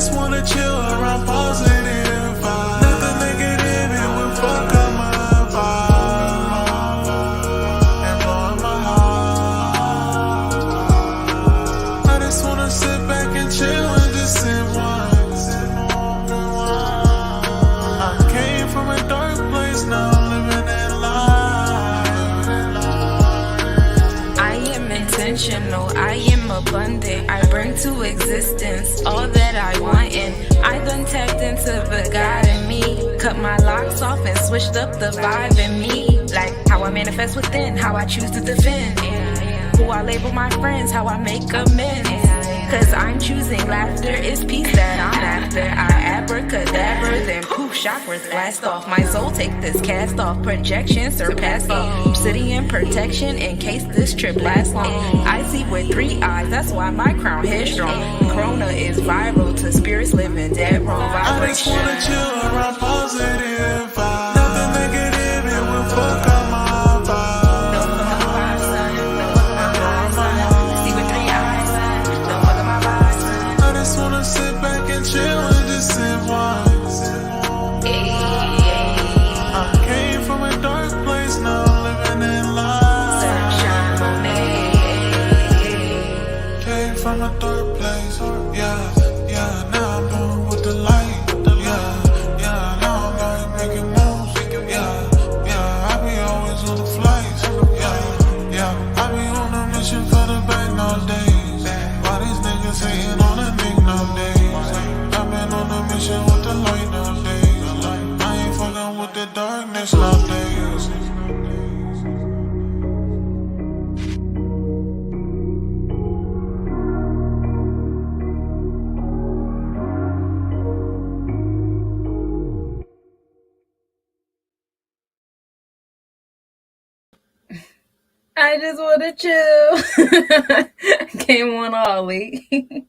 just wanna chill around positive vibes. Nothing negative, it would fuck up my vibe and blowing my heart. I just wanna sit back and chill and just sip wine. I came from a dark place, now I'm living that life. I am intentional, I am abundant. I bring to existence all that I want, and I done tapped into the God in me. Cut my locks off and switched up the vibe in me. Like how I manifest within, how I choose to defend. Who I label my friends, how I make amends. Cause I'm choosing laughter, it's peace that I'm after. I abracadabra, then poof, chakras blast off. My soul take this cast off, projection surpassing. Obsidian protection in case this trip lasts long. I see with 3 eyes, that's why my crown headstrong. Corona is viral to spirits living dead wrong. I just wanna chill around positive vibes. Nothing negative, it will fuck up my vibe. Sit back and chill and just sip wine. I came from a dark place, now I'm living in life. Came from a dark place, yeah, now I'm doing with the light. Yeah, now I'm like making moves. Yeah, I be always on the flights. Yeah, I be on a mission for the bank nowadays. Why these niggas hating on a nigga nowadays? I've been on a mission with the light nowadays. I ain't fucking with the darkness nowadays. I just want to chill. Came on all late.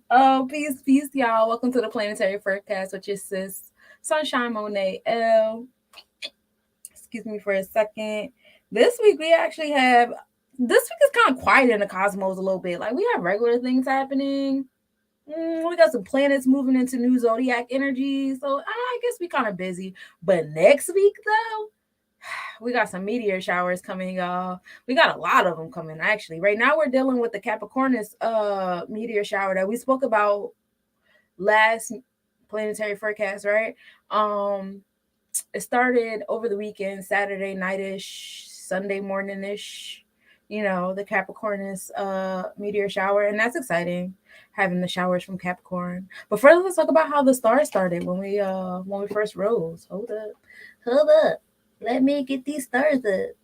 Oh, peace, y'all. Welcome to the Planetary Forecast with your sis, Sunshine Monie L. Excuse me for a second. This week we actually have, this week is kind of quiet in the cosmos a little bit. Like we have regular things happening. We got some planets moving into new Zodiac energy. So I guess we kind of busy. But next week though, we got some meteor showers coming, y'all. We got a lot of them coming, actually. Right now, we're dealing with the Capricornus meteor shower that we spoke about last planetary forecast, right? It started over the weekend, Saturday night-ish, Sunday morning-ish. You know, the Capricornus meteor shower, and that's exciting, having the showers from Capricorn. But first, let's talk about how the stars started when we first rose. Hold up. Let me get these stars up.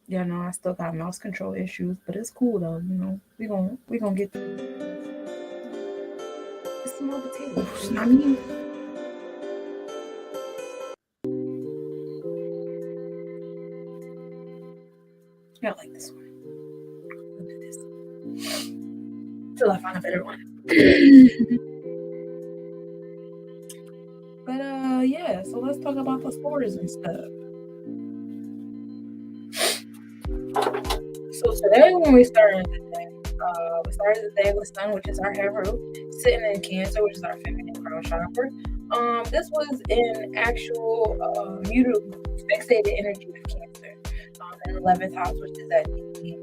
Yeah, no, I still got mouse control issues, but it's cool though. You know, we gonna get through. It's small potatoes. I mean, I like this one. I'll do this till I find a better one. But yeah, so let's talk about the stars and stuff. So today when we started the day with Sun, which is our head root, sitting in Cancer, which is our feminine crown chakra. This was in actual fixated energy of Cancer, in 11th house, which is that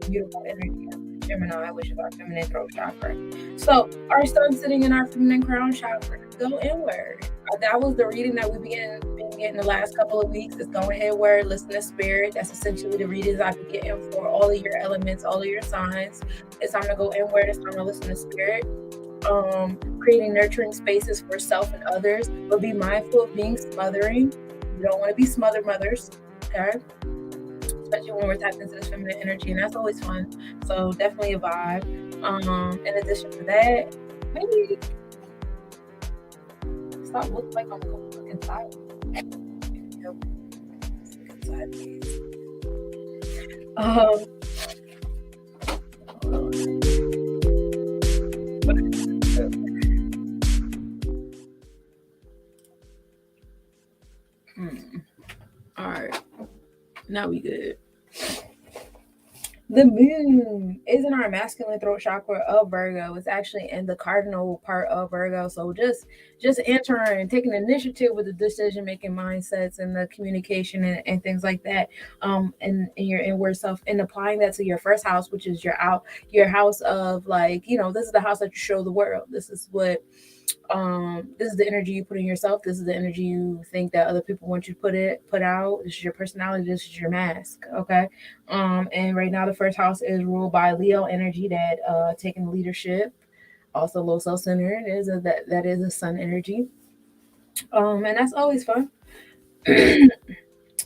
beautiful energy of Gemini, which is our feminine throat chakra. So our Sun sitting in our feminine crown chakra, go inward. That was the reading that we've been getting the last couple of weeks. Is going inward, listen to spirit. That's essentially the readings I've been getting for all of your elements, all of your signs. It's time to go inward. It's time to listen to spirit. Creating nurturing spaces for self and others, but be mindful of being smothering. You don't want to be smother mothers, okay? Especially when we're tapped into this feminine energy, and that's always fun. So definitely a vibe. In addition to that, maybe stop looking like I'm looking inside. Look inside, please. All right, now we good. The moon is in Gemini masculine throat chakra of Virgo is actually in the cardinal part of Virgo. So just entering, taking initiative with the decision making mindsets and the communication and things like that. And your inward self, and applying that to your first house, which is your house of, like, this is the house that you show the world. This is the energy you put in yourself. This is the energy you think that other people want you to put out. This is your personality. This is your mask. Okay. And right now the first house is ruled by Leo energy, that taking leadership, also low self-centered, that is a sun energy. And that's always fun.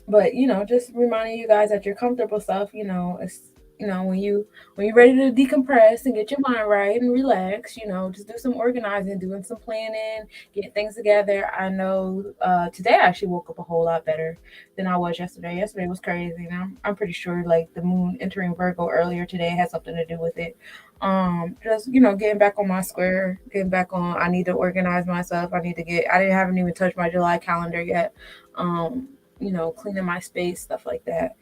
But just reminding you guys that your comfortable stuff, it's when you're ready to decompress and get your mind right and relax, just do some organizing, doing some planning, get things together. I know today I actually woke up a whole lot better than I was yesterday. Yesterday was crazy, and I'm pretty sure like the moon entering Virgo earlier today had something to do with it. Just getting back on my square, getting back on. I need to organize myself. I haven't even touched my July calendar yet. Cleaning my space, stuff like that.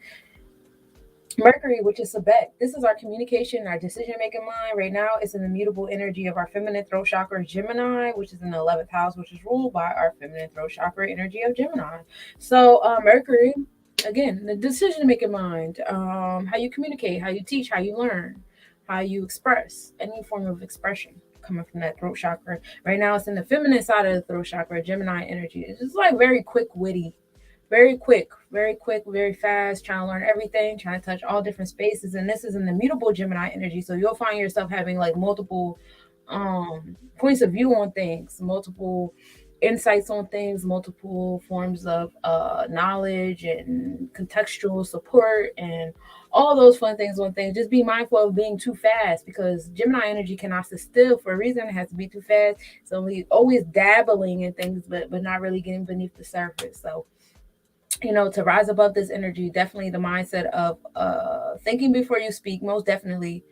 Mercury, which is Sabek, this is our communication, our decision making mind. Right now, it's in the mutable energy of our feminine throat chakra, Gemini, which is in the 11th house, which is ruled by our feminine throat chakra energy of Gemini. So, Mercury, again, the decision making mind, how you communicate, how you teach, how you learn, how you express, any form of expression coming from that throat chakra. Right now, it's in the feminine side of the throat chakra, Gemini energy. It's just like very quick, witty. Very quick, very fast, trying to learn everything, trying to touch all different spaces. And this is in the mutable Gemini energy. So you'll find yourself having like multiple points of view on things, multiple insights on things, multiple forms of knowledge and contextual support and all those fun things on things. Just be mindful of being too fast, because Gemini energy cannot sit still for a reason. It has to be too fast. So we always dabbling in things, but not really getting beneath the surface. So to rise above this energy, definitely the mindset of thinking before you speak, most definitely.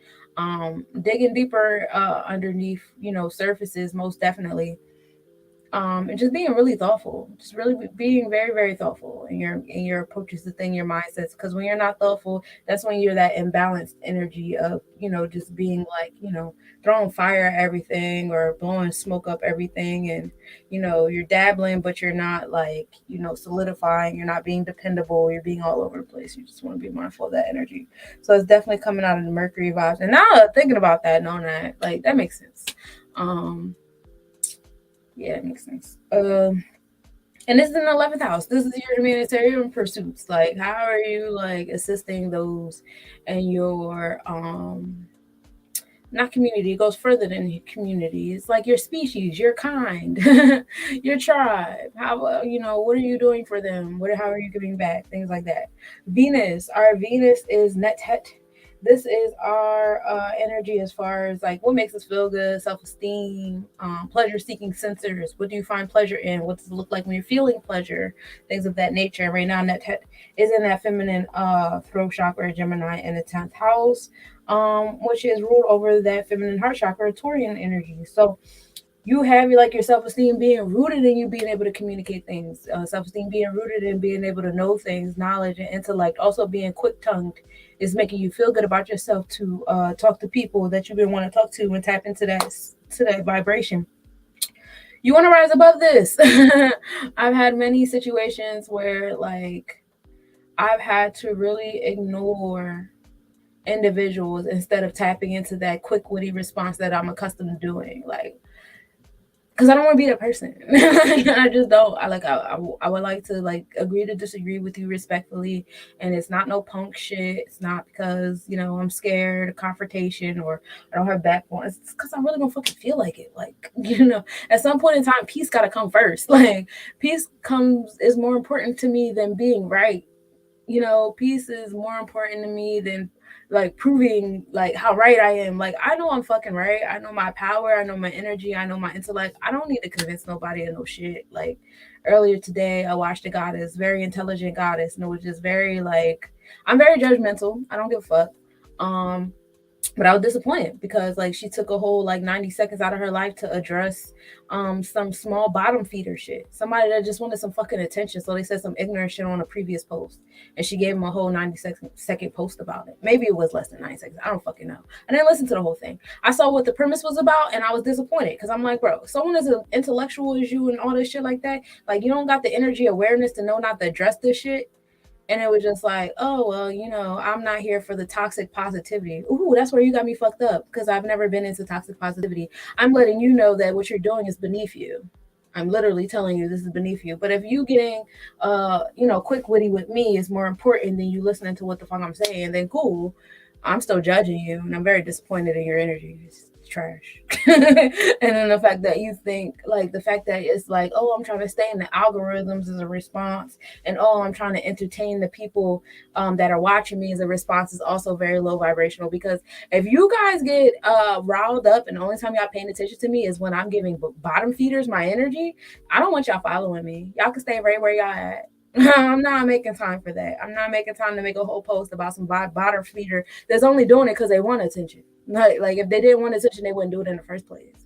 Digging deeper underneath, surfaces, most definitely. And just being really thoughtful, just really being very, very thoughtful in your approaches to things, your mindsets. Because when you're not thoughtful, that's when you're that imbalanced energy of just being like throwing fire at everything or blowing smoke up everything, and you're dabbling, but you're not like solidifying. You're not being dependable. You're being all over the place. You just want to be mindful of that energy. So it's definitely coming out of the Mercury vibes. And now thinking about that, knowing that, like, that makes sense. Yeah, it makes sense. And this is in the 11th house. This is your humanitarian pursuits. Like, how are you like assisting those and your not community, it goes further than community. It's like your species, your kind, your tribe. How what are you doing for them? How are you giving back? Things like that. Venus, our Venus is Netet. This is our energy as far as like what makes us feel good, self-esteem, pleasure-seeking sensors. What do you find pleasure in? What does it look like when you're feeling pleasure? Things of that nature. And right now, Netet is in that feminine throat chakra, Gemini, in the 10th house, which is ruled over that feminine heart chakra, Taurian energy. So you have your self-esteem being rooted in you being able to communicate things, self-esteem being rooted in being able to know things, knowledge and intellect, also being quick-tongued is making you feel good about yourself to talk to people that you've been wanting to talk to and tap into that vibration. You want to rise above this. I've had many situations where like I've had to really ignore individuals instead of tapping into that quick witty response that I'm accustomed to doing. Like, because I don't want to be that person. I just don't. I would like to like agree to disagree with you respectfully, and it's not no punk shit. It's not because I'm scared of confrontation or I don't have backbone. It's because I really don't fucking feel like it. Like at some point in time, peace gotta come first. Like peace is more important to me than being right. Peace is more important to me than like proving like how right I am. Like I know I'm fucking right. I know my power. I know my energy. I know my intellect. I don't need to convince nobody of no shit. Like earlier today, I watched a goddess, very intelligent goddess, and it was just very like I'm very judgmental. I don't give a fuck. But I was disappointed because like she took a whole like 90 seconds out of her life to address some small bottom feeder shit. Somebody that just wanted some fucking attention. So they said some ignorant shit on a previous post. And she gave him a whole 90-second post about it. Maybe it was less than 90 seconds. I don't fucking know. I didn't listen to the whole thing. I saw what the premise was about and I was disappointed because I'm like, bro, someone as intellectual as you and all this shit like that, like you don't got the energy awareness to know not to address this shit. And it was just like, oh, well, I'm not here for the toxic positivity. Ooh, that's where you got me fucked up because I've never been into toxic positivity. I'm letting you know that what you're doing is beneath you. I'm literally telling you this is beneath you. But if you getting, quick witty with me is more important than you listening to what the fuck I'm saying, then cool. I'm still judging you and I'm very disappointed in your energy. It's trash. And then the fact that you think like the fact that it's like, oh, I'm trying to stay in the algorithms as a response, and oh, I'm trying to entertain the people that are watching me as a response is also very low vibrational. Because if you guys get riled up and the only time y'all paying attention to me is when I'm giving bottom feeders my energy, I don't want y'all following me. Y'all can stay right where y'all at. I'm not making time for that. I'm not making time to make a whole post about some bottom feeder that's only doing it because they want attention. Like if they didn't want attention, they wouldn't do it in the first place.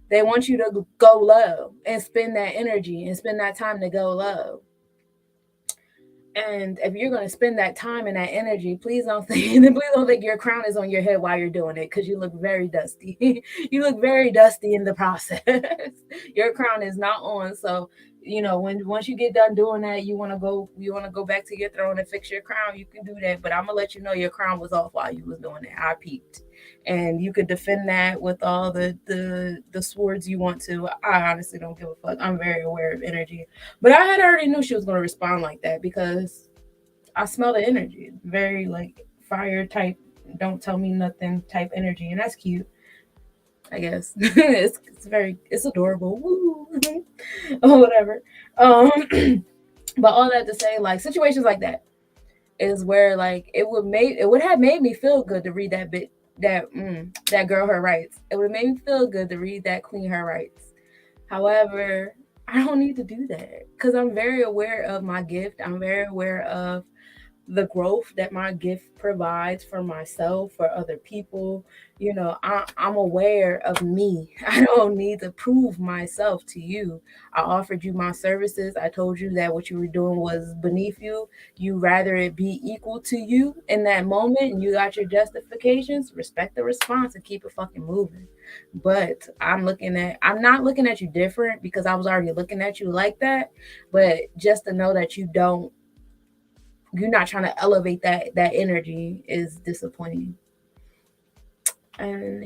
They want you to go low and spend that energy and spend that time to go low. And if you're going to spend that time and that energy, please don't think your crown is on your head while you're doing it, because you look very dusty. You look very dusty in the process. Your crown is not on. So when once you get done doing that, you want to go back to your throne and fix your crown, you can do that. But I'm gonna let you know your crown was off while you was doing it. I peeped. And you could defend that with all the swords you want to. I honestly don't give a fuck. I'm very aware of energy. But I had already knew she was going to respond like that because I smell the energy. Very like fire type, don't tell me nothing type energy. And that's cute, I guess. It's adorable. Woo. Or whatever. But all that to say, like situations like that is where like it would have made me feel good to read that bit that girl her rights. It would have made me feel good to read that queen her rights. However, I don't need to do that because I'm very aware of my gift. I'm very aware of the growth that my gift provides for myself, for other people. I'm aware of me. I don't need to prove myself to you. I offered you my services. I told you that what you were doing was beneath you. You rather it be equal to you in that moment, and you got your justifications. Respect the response and keep it fucking moving. But I'm not looking at you different because I was already looking at you like that. But just to know that you're not trying to elevate that energy is disappointing. And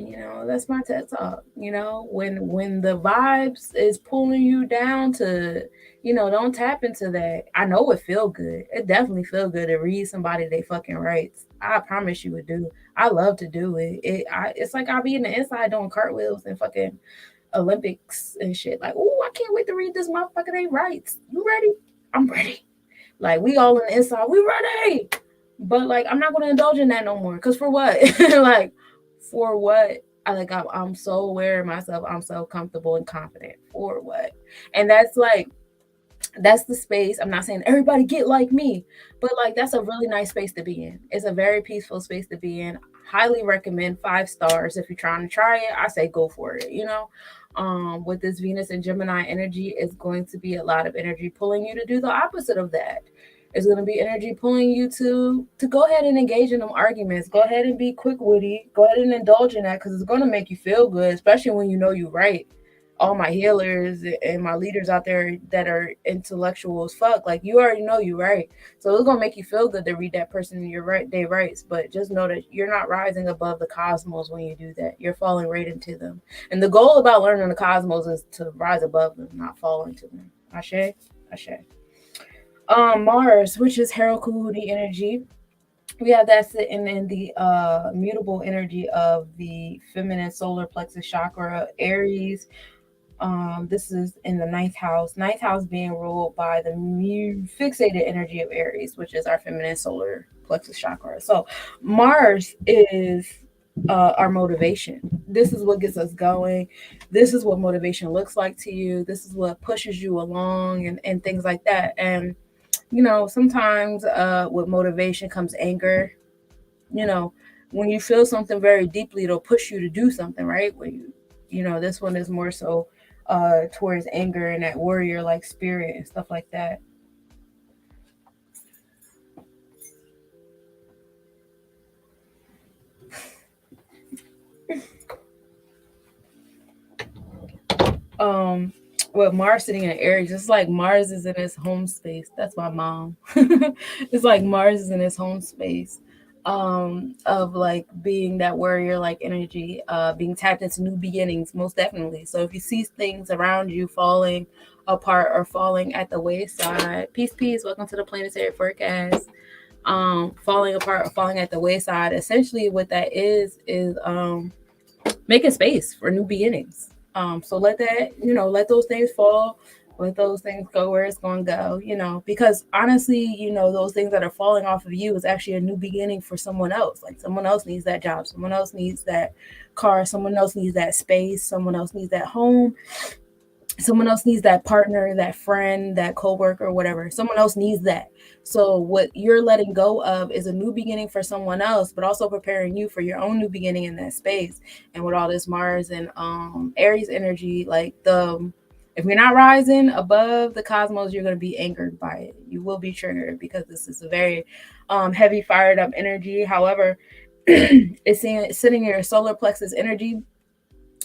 that's my TED talk. When the vibes is pulling you down to, don't tap into that. I know it feel good. It definitely feel good to read somebody they fucking rights. I promise you it do. I love to do it. It's like I'll be in the inside doing cartwheels and fucking Olympics and shit. Like, oh, I can't wait to read this motherfucker they rights. You ready? I'm ready. Like we all on the inside, we ready. But like I'm not gonna indulge in that no more. Cause for what? Like for what? I'm so aware of myself. I'm so comfortable and confident. For what? And that's the space. I'm not saying everybody get like me, but like that's a really nice space to be in. It's a very peaceful space to be in. Highly recommend 5 stars. If you're trying to try it, I say go for it. With this Venus and Gemini energy, is going to be a lot of energy pulling you to do the opposite of that. It's going to be energy pulling you to go ahead and engage in them arguments. Go ahead and be quick witty. Go ahead and indulge in that because it's going to make you feel good, especially when you know you're right. All my healers and my leaders out there that are intellectual as fuck, like you already know you're right. So it's going to make you feel good to read that person in your right day rights. But just know that you're not rising above the cosmos when you do that. You're falling right into them. And the goal about learning the cosmos is to rise above them, not fall into them. Ashe? Ashe. Mars, which is Herokuhudi energy. We have that sitting in the mutable energy of the feminine solar plexus chakra, Aries. This is in the 9th house. 9th house being ruled by the fixated energy of Aries, which is our feminine solar plexus chakra. So Mars is our motivation. This is what gets us going. This is what motivation looks like to you. This is what pushes you along and things like that. And sometimes with motivation comes anger. when you feel something very deeply, it'll push you to do something, right? Where this one is more so towards anger and that warrior like spirit and stuff like that. um with Mars sitting in Aries, it's like Mars is in his home space. That's my mom. It's like Mars is in his home space, of like being that warrior like energy, being tapped into new beginnings, most definitely. So if you see things around you falling apart or falling at the wayside, peace, welcome to the planetary forecast. Falling apart or falling at the wayside, essentially what that is making space for new beginnings. So let that, let those things fall, let those things go where it's going to go, because honestly, those things that are falling off of you is actually a new beginning for someone else. Like someone else needs that job, someone else needs that car, someone else needs that space, someone else needs that home, someone else needs that partner, that friend, that coworker, whatever. Someone else needs that. So what you're letting go of is a new beginning for someone else, but also preparing you for your own new beginning in that space. And with all this Mars and Aries energy, like if you're not rising above the cosmos, you're going to be angered by it. You will be triggered because this is a very heavy, fired up energy. However, it's sitting in your solar plexus energy.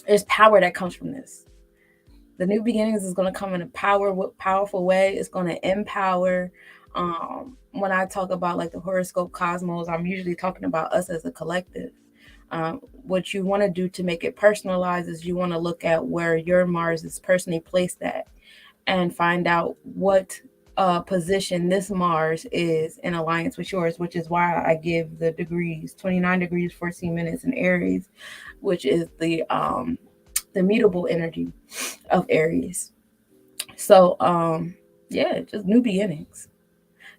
There's power that comes from this. The new beginnings is going to come in a powerful way. It's going to empower. When I talk about like the horoscope cosmos, I'm usually talking about us as a collective. What you want to do to make it personalized is you want to look at where your Mars is personally placed at and find out what position this Mars is in alliance with yours, which is why I give the degrees, 29 degrees, 14 minutes in Aries, which is the mutable energy of Aries. So yeah, just new beginnings.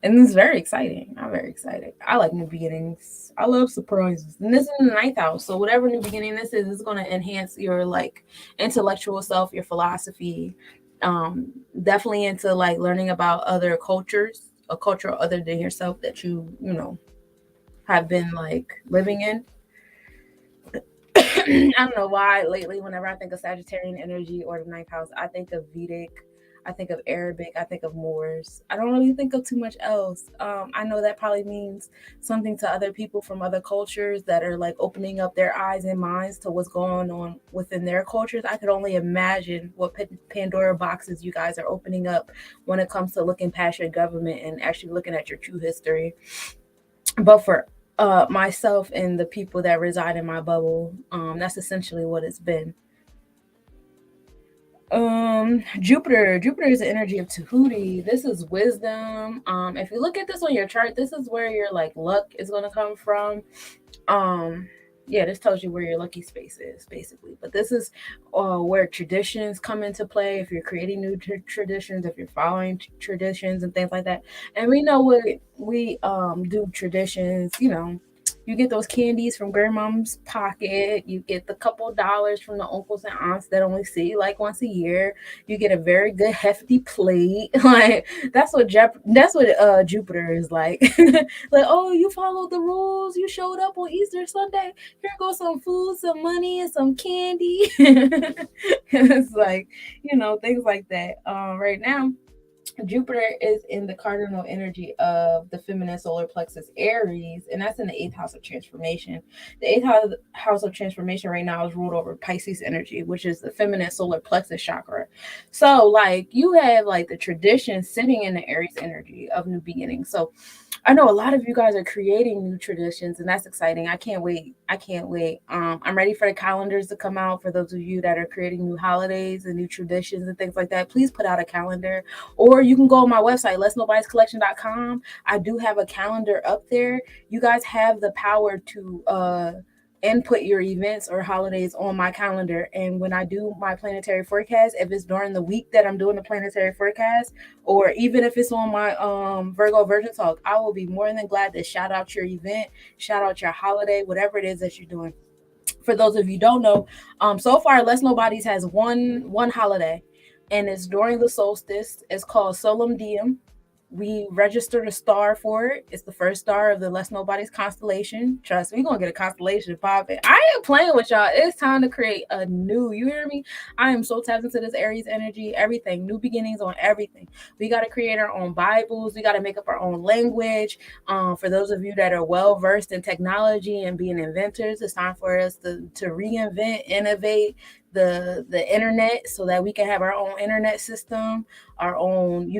And it's very exciting. I'm very excited. I like new beginnings. I love surprises. And this is in the 9th house. So whatever new beginning this is going to enhance your like intellectual self, your philosophy. Definitely into like learning about other cultures, a culture other than yourself that you have been like living in. I don't know why lately, whenever I think of Sagittarian energy or the 9th house, I think of Vedic, I think of Arabic, I think of Moors. I don't really think of too much else. I know that probably means something to other people from other cultures that are like opening up their eyes and minds to what's going on within their cultures. I could only imagine what Pandora boxes you guys are opening up when it comes to looking past your government and actually looking at your true history. But for myself and the people that reside in my bubble, that's essentially what it's been. Jupiter is the energy of Tahuti. This is wisdom. If you look at this on your chart, this is where your like luck is going to come from. Yeah, this tells you where your lucky space is basically, but this is where traditions come into play. If you're creating new traditions, if you're following traditions and things like that. And we know what we do traditions, you get those candies from grandmom's pocket. You get the couple dollars from the uncles and aunts that only see you like once a year. You get a very good hefty plate. Like that's what Jupiter is like. Like, oh, you followed the rules. You showed up on Easter Sunday. Here goes some food, some money, and some candy. It's like things like that. Right now, Jupiter is in the cardinal energy of the feminine solar plexus Aries, and that's in the 8th house of transformation. The 8th house of transformation right now is ruled over Pisces energy, which is the feminine solar plexus chakra. So, like, you have like the tradition sitting in the Aries energy of new beginnings. So, I know a lot of you guys are creating new traditions, and that's exciting. I can't wait. I'm ready for the calendars to come out. For those of you that are creating new holidays and new traditions and things like that, please put out a calendar. Or you can go on my website, letsnobodiescollection.com. I do have a calendar up there. You guys have the power to input your events or holidays on my calendar. And when I do my planetary forecast, if it's during the week that I'm doing the planetary forecast, or even if it's on my Virgo Virgin Talk, I will be more than glad to shout out your event, shout out your holiday, whatever it is that you're doing. For those of you who don't know, so far Let's Nobodies has one holiday, and it's during the solstice. It's called Solum Diem, We registered a star for it. It's the first star of the Let's Nobody's constellation. Trust me, we're gonna get a constellation popping. I ain't playing with y'all. It's time to create a new, you hear me? I am so tapped into this Aries energy, everything, new beginnings on everything. We gotta create our own Bibles, we gotta make up our own language. For those of you that are well versed in technology and being inventors, it's time for us to reinvent, innovate the internet so that we can have our own internet system, our own,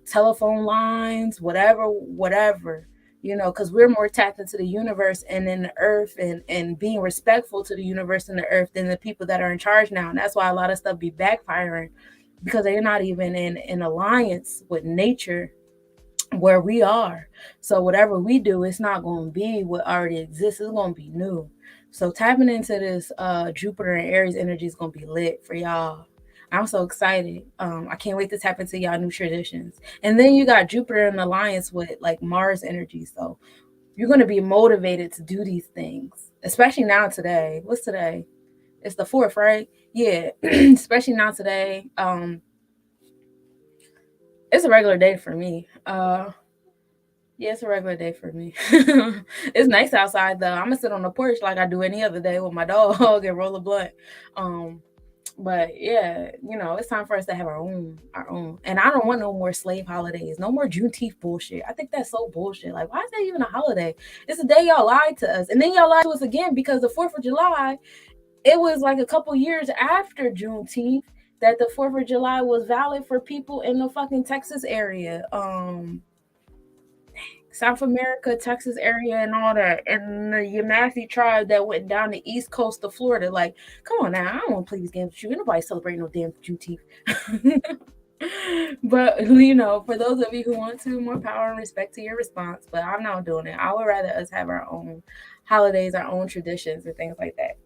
telephone lines, whatever, because we're more tapped into the universe and in the earth, and being respectful to the universe and the earth than the people that are in charge now. And that's why a lot of stuff be backfiring, because they're not even in alliance with nature where we are. So whatever we do, it's not going to be what already exists. It's going to be new. So tapping into this Jupiter and Aries energy is going to be lit for y'all. I'm so excited. I can't wait to tap into y'all new traditions. And then you got Jupiter in alliance with like Mars energy. So you're going to be motivated to do these things, especially now today. What's today? It's the 4th, right? Yeah. Especially now today. It's a regular day for me. Yeah, it's a regular day for me. It's nice outside though. I'm gonna sit on the porch like I do any other day with my dog and roll a blunt. But yeah, it's time for us to have our own. And I don't want no more slave holidays, no more Juneteenth bullshit. I think that's so bullshit. Like, why is that even a holiday? It's a day y'all lied to us, and then y'all lied to us again because the 4th of July, it was like a couple years after Juneteenth that the 4th of July was valid for people in the fucking Texas area. South America, Texas area, and all that, and the Yamasee tribe that went down the east coast of Florida. Like, come on now, I don't want to play these games with you. Ain't nobody celebrating no damn Juneteenth. But for those of you who want to, more power and respect to your response. But I'm not doing it. I would rather us have our own holidays, our own traditions, and things like that.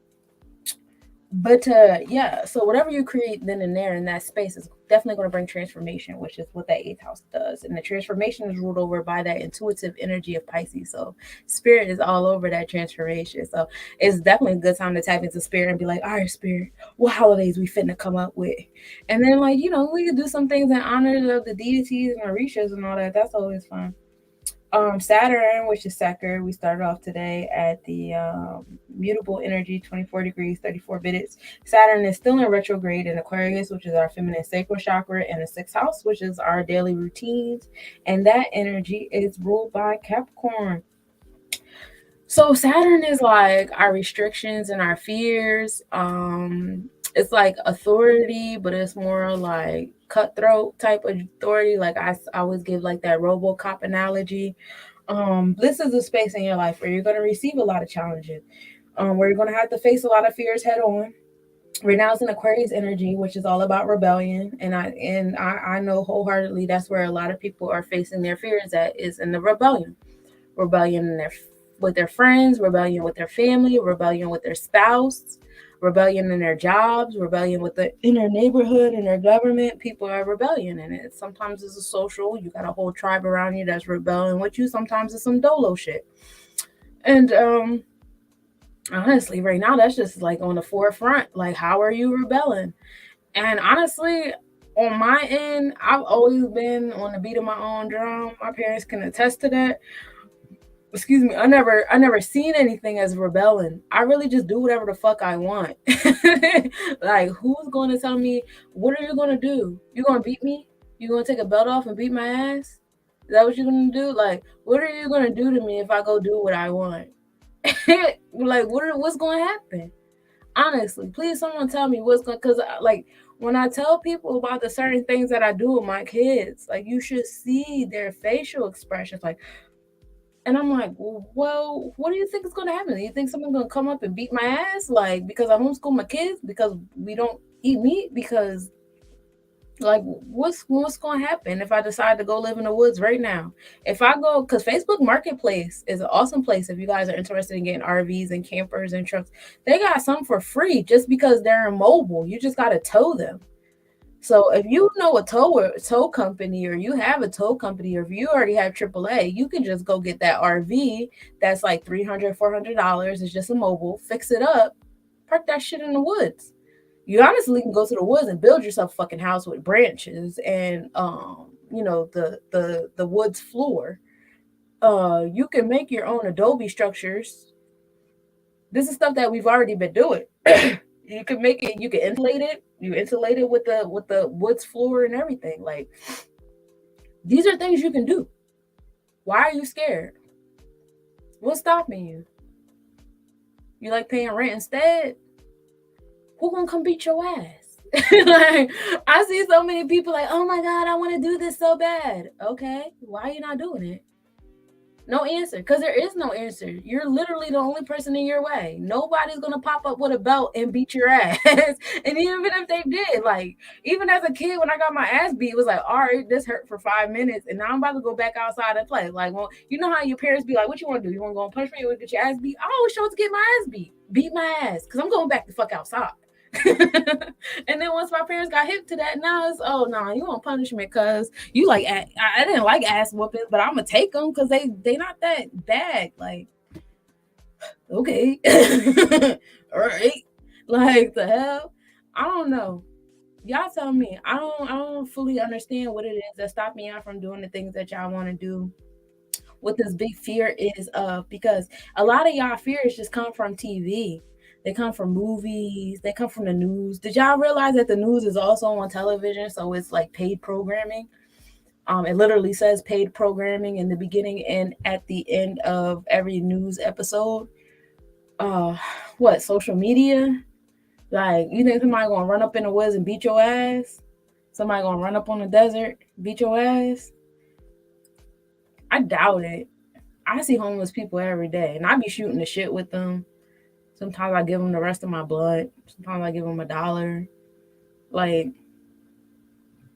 But yeah, so whatever you create then and there in that space is definitely going to bring transformation, which is what that 8th house does. And the transformation is ruled over by that intuitive energy of Pisces. So spirit is all over that transformation. So it's definitely a good time to tap into spirit and be like, all right, spirit, what holidays we finna come up with? And then we could do some things in honor of the deities and Orishas and all that. That's always fun. Saturn, which is Saker, we started off today at the mutable energy, 24 degrees, 34 minutes. Saturn is still in retrograde in Aquarius, which is our feminine sacral chakra, and the 6th house, which is our daily routines. And that energy is ruled by Capricorn. So Saturn is like our restrictions and our fears. It's like authority, but it's more like cutthroat type of authority. Like I always give like that RoboCop analogy. This is a space in your life where you're going to receive a lot of challenges, where you're going to have to face a lot of fears head on. Right now it's in Aquarius energy, which is all about rebellion, and I know wholeheartedly that's where a lot of people are facing their fears at, is in the rebellion in with their friends, rebellion with their family, rebellion with their spouse, rebellion in their jobs, rebellion in their neighborhood, in their government. People are rebellion in it. Sometimes it's a social, you got a whole tribe around you that's rebelling with you. Sometimes it's some dolo shit. And honestly, right now that's just like on the forefront. Like, how are you rebelling? And honestly, on my end, I've always been on the beat of my own drum. My parents can attest to that. Excuse me, I never seen anything as rebelling. I really just do whatever the fuck I want. Like, who's going to tell me, what are you going to do? You going to beat me? You going to take a belt off and beat my ass? Is that what you're going to do? Like, what are you going to do to me if I go do what I want? Like, what's going to happen? Honestly, please someone tell me what's going to, because like, when I tell people about the certain things that I do with my kids, like, you should see their facial expressions. Like, and I'm like, well, what do you think is going to happen? Do you think someone's going to come up and beat my ass? Like, because I homeschool my kids? Because we don't eat meat? Because, like, what's going to happen if I decide to go live in the woods right now? If I go, because Facebook Marketplace is an awesome place if you guys are interested in getting RVs and campers and trucks. They got some for free just because they're mobile. You just got to tow them. So if you know a tow company, or you have a tow company, or if you already have AAA, you can just go get that RV that's like $300, $400. It's just a mobile, fix it up, park that shit in the woods. You honestly can go to the woods and build yourself a fucking house with branches and the woods floor. You can make your own adobe structures. This is stuff that we've already been doing. You can make it. You can insulate it. You insulate it with the woods floor and everything. Like, these are things you can do. Why are you scared? What's stopping you? You like paying rent instead? Who gonna come beat your ass? Like, I see so many people like, oh my God, I want to do this so bad. Okay, why are you not doing it? No answer, because there is no answer. You're literally the only person in your way. Nobody's gonna pop up with a belt and beat your ass. And even if they did, like, even as a kid, when I got my ass beat, it was like, all right, this hurt for 5 minutes, and now I'm about to go back outside and play. Like, well, you know how your parents be like, what you want to do? You want to go and punch me or get your ass beat? I always chose to get my ass beat. Beat my ass, because I'm going back the fuck outside. And then once my parents got hip to that, now it's, oh no, you want punishment because you like, I didn't like ass whoopings, but I'm gonna take them because they not that bad. Like, okay, all right, like, the hell, I don't know. Y'all tell me. I don't fully understand what it is that stop me out from doing the things that y'all want to do. What this big fear is of, because a lot of y'all fears just come from TV. They come from movies. They come from the news. Did y'all realize that the news is also on television? So it's like paid programming. It literally says paid programming in the beginning and at the end of every news episode. What, social media? Like, you think somebody gonna run up in the woods and beat your ass? Somebody gonna run up on the desert, beat your ass? I doubt it. I see homeless people every day, and I be shooting the shit with them. Sometimes I give them the rest of my blood. Sometimes I give them $1. Like,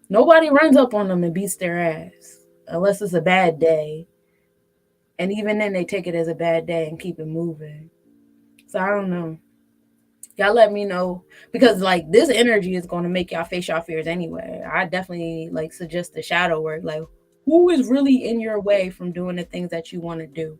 nobody runs up on them and beats their ass unless it's a bad day. And even then, they take it as a bad day and keep it moving. So I don't know. Y'all let me know, because like, this energy is going to make y'all face y'all fears anyway. I definitely like suggest the shadow work. Like, who is really in your way from doing the things that you want to do?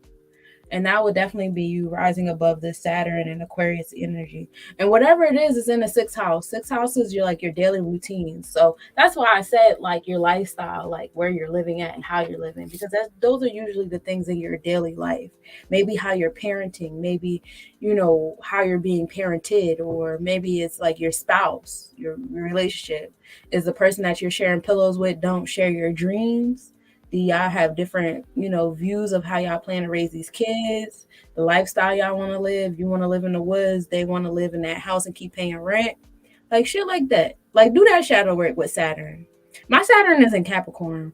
And that would definitely be you rising above the Saturn and Aquarius energy. And whatever it is in the 6th house. 6th house is your daily routines. So that's why I said like your lifestyle, like where you're living at and how you're living, because those are usually the things in your daily life. Maybe how you're parenting, maybe, how you're being parented, or maybe it's like your spouse, your relationship. Is the person that you're sharing pillows with don't share your dreams? Do y'all have different, views of how y'all plan to raise these kids? The lifestyle y'all want to live? You want to live in the woods? They want to live in that house and keep paying rent? Like, shit like that. Like, do that shadow work with Saturn. My Saturn is in Capricorn.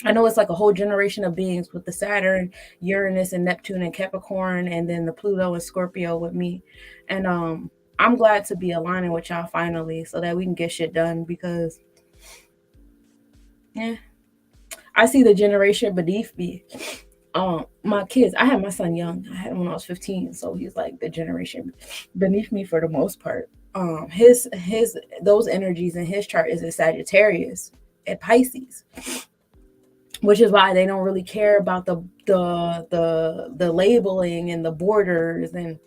I know it's like a whole generation of beings with the Saturn, Uranus, and Neptune and Capricorn, and then the Pluto and Scorpio with me. And I'm glad to be aligning with y'all finally so that we can get shit done, because, yeah. I see the generation beneath me. My kids, I had my son young. I had him when I was 15, so he's like the generation beneath me for the most part. His those energies in his chart is in Sagittarius and Pisces, which is why they don't really care about the labeling and the borders and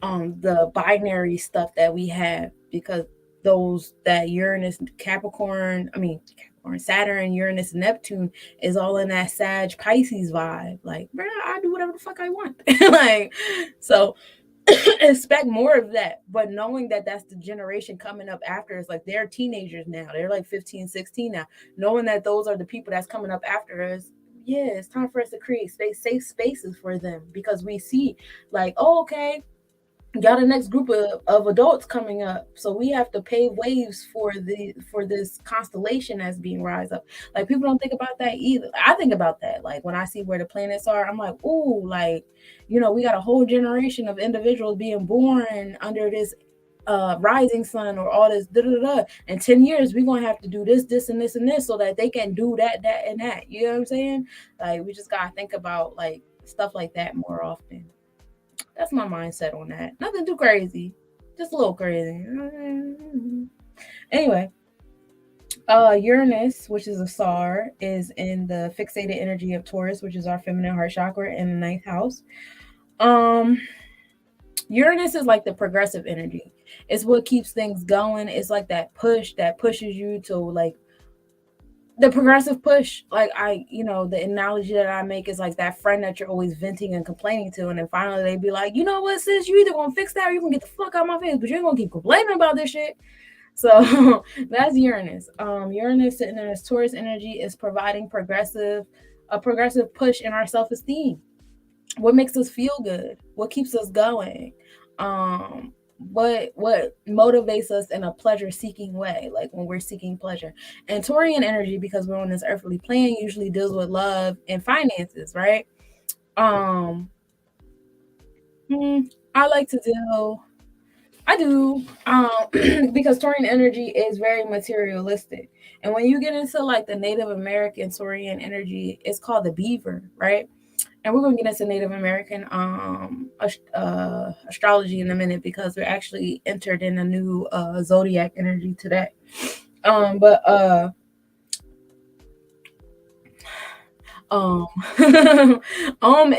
the binary stuff that we have, because that Uranus, Capricorn, Saturn, Uranus, Neptune is all in that Sag Pisces vibe. Like, bro, I do whatever the fuck I want. Like, so expect more of that. But knowing that that's the generation coming up after us, like, they're teenagers now. They're like 15, 16 now. Knowing that those are the people that's coming up after us, yeah, it's time for us to create safe spaces for them, because we see like, oh, okay, got the next group of adults coming up, so we have to pave waves for this constellation that's being rise up. Like, people don't think about that either. I think about that, like, when I see where the planets are, I'm like, ooh, like, we got a whole generation of individuals being born under this rising sun, or all this in 10 years we're gonna have to do this and this and this so that they can do that and that. You know what I'm saying? Like, we just gotta think about like stuff like that more often. That's my mindset on that. Nothing too crazy. Just a little crazy. Anyway, Uranus, which is a SAR, is in the fixated energy of Taurus, which is our feminine heart chakra, in the 9th house. Uranus is like the progressive energy. It's what keeps things going. It's like that push that pushes you to like the progressive push, like the analogy that I make is like that friend that you're always venting and complaining to, and then finally they be like, you know what, sis, you either gonna fix that or you gonna get the fuck out of my face, but you ain't gonna keep complaining about this shit. So that's Uranus. Uranus sitting in this Taurus energy is providing a progressive push in our self-esteem. What makes us feel good? What keeps us going? What motivates us in a pleasure seeking way, like when we're seeking pleasure. And Taurian energy, because we're on this earthly plane, usually deals with love and finances, right? um I like to deal I do, because Taurian energy is very materialistic. And when you get into like the Native American Taurian energy, it's called the beaver, right? And we're gonna get into Native American astrology in a minute, because we're actually entered in a new Zodiac energy today. But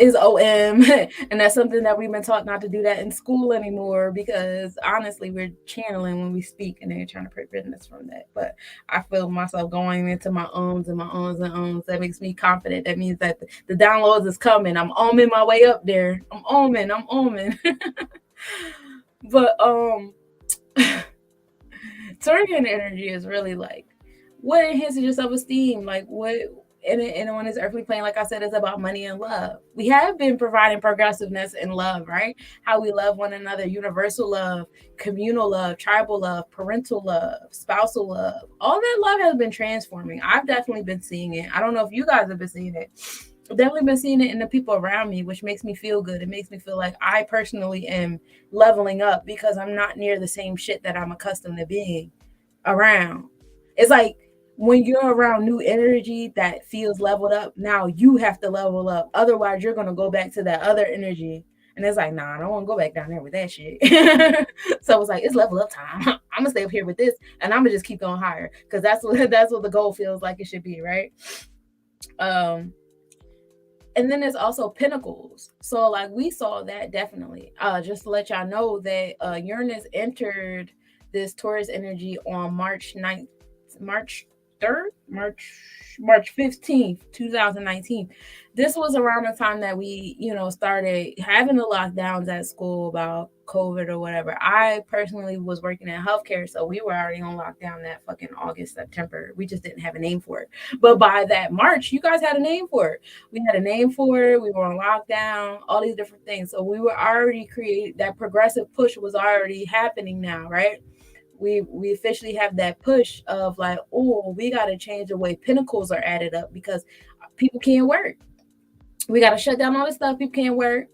is OM, and that's something that we've been taught not to do that in school anymore, because honestly we're channeling when we speak, and they're trying to prevent us from that. But I feel myself going into my ums and my ums and ums. That makes me confident. That means that the downloads is coming. I'm oming my way up there. I'm oming. But Taurian energy is really like what enhances your self-esteem, like what. And when it's earthly plane, like I said, it's about money and love. We have been providing progressiveness and love, right? How we love one another, universal love, communal love, tribal love, parental love, spousal love. All that love has been transforming. I've definitely been seeing it. I don't know if you guys have been seeing it. I've definitely been seeing it in the people around me, which makes me feel good. It makes me feel like I personally am leveling up, because I'm not near the same shit that I'm accustomed to being around. It's like when you're around new energy that feels leveled up, now you have to level up. Otherwise, you're going to go back to that other energy. And it's like, nah, I don't want to go back down there with that shit. So it's like, it's level up time. I'm going to stay up here with this, and I'm going to just keep going higher, because that's what the goal feels like it should be, right? And then there's also Pentacles. So like we saw that definitely. Just to let y'all know that Uranus entered this Taurus energy on March 9th, March 3rd, March 15th, 2019. This was around the time that we, started having the lockdowns at school about COVID or whatever. I personally was working in healthcare, so we were already on lockdown that fucking August, September. We just didn't have a name for it. But by that March, you guys had a name for it. We had a name for it. We were on lockdown, all these different things. So we were already created. That progressive push was already happening now, right? We officially have that push of like, oh, we got to change the way Pentacles are added up, because people can't work. We got to shut down all this stuff. People can't work.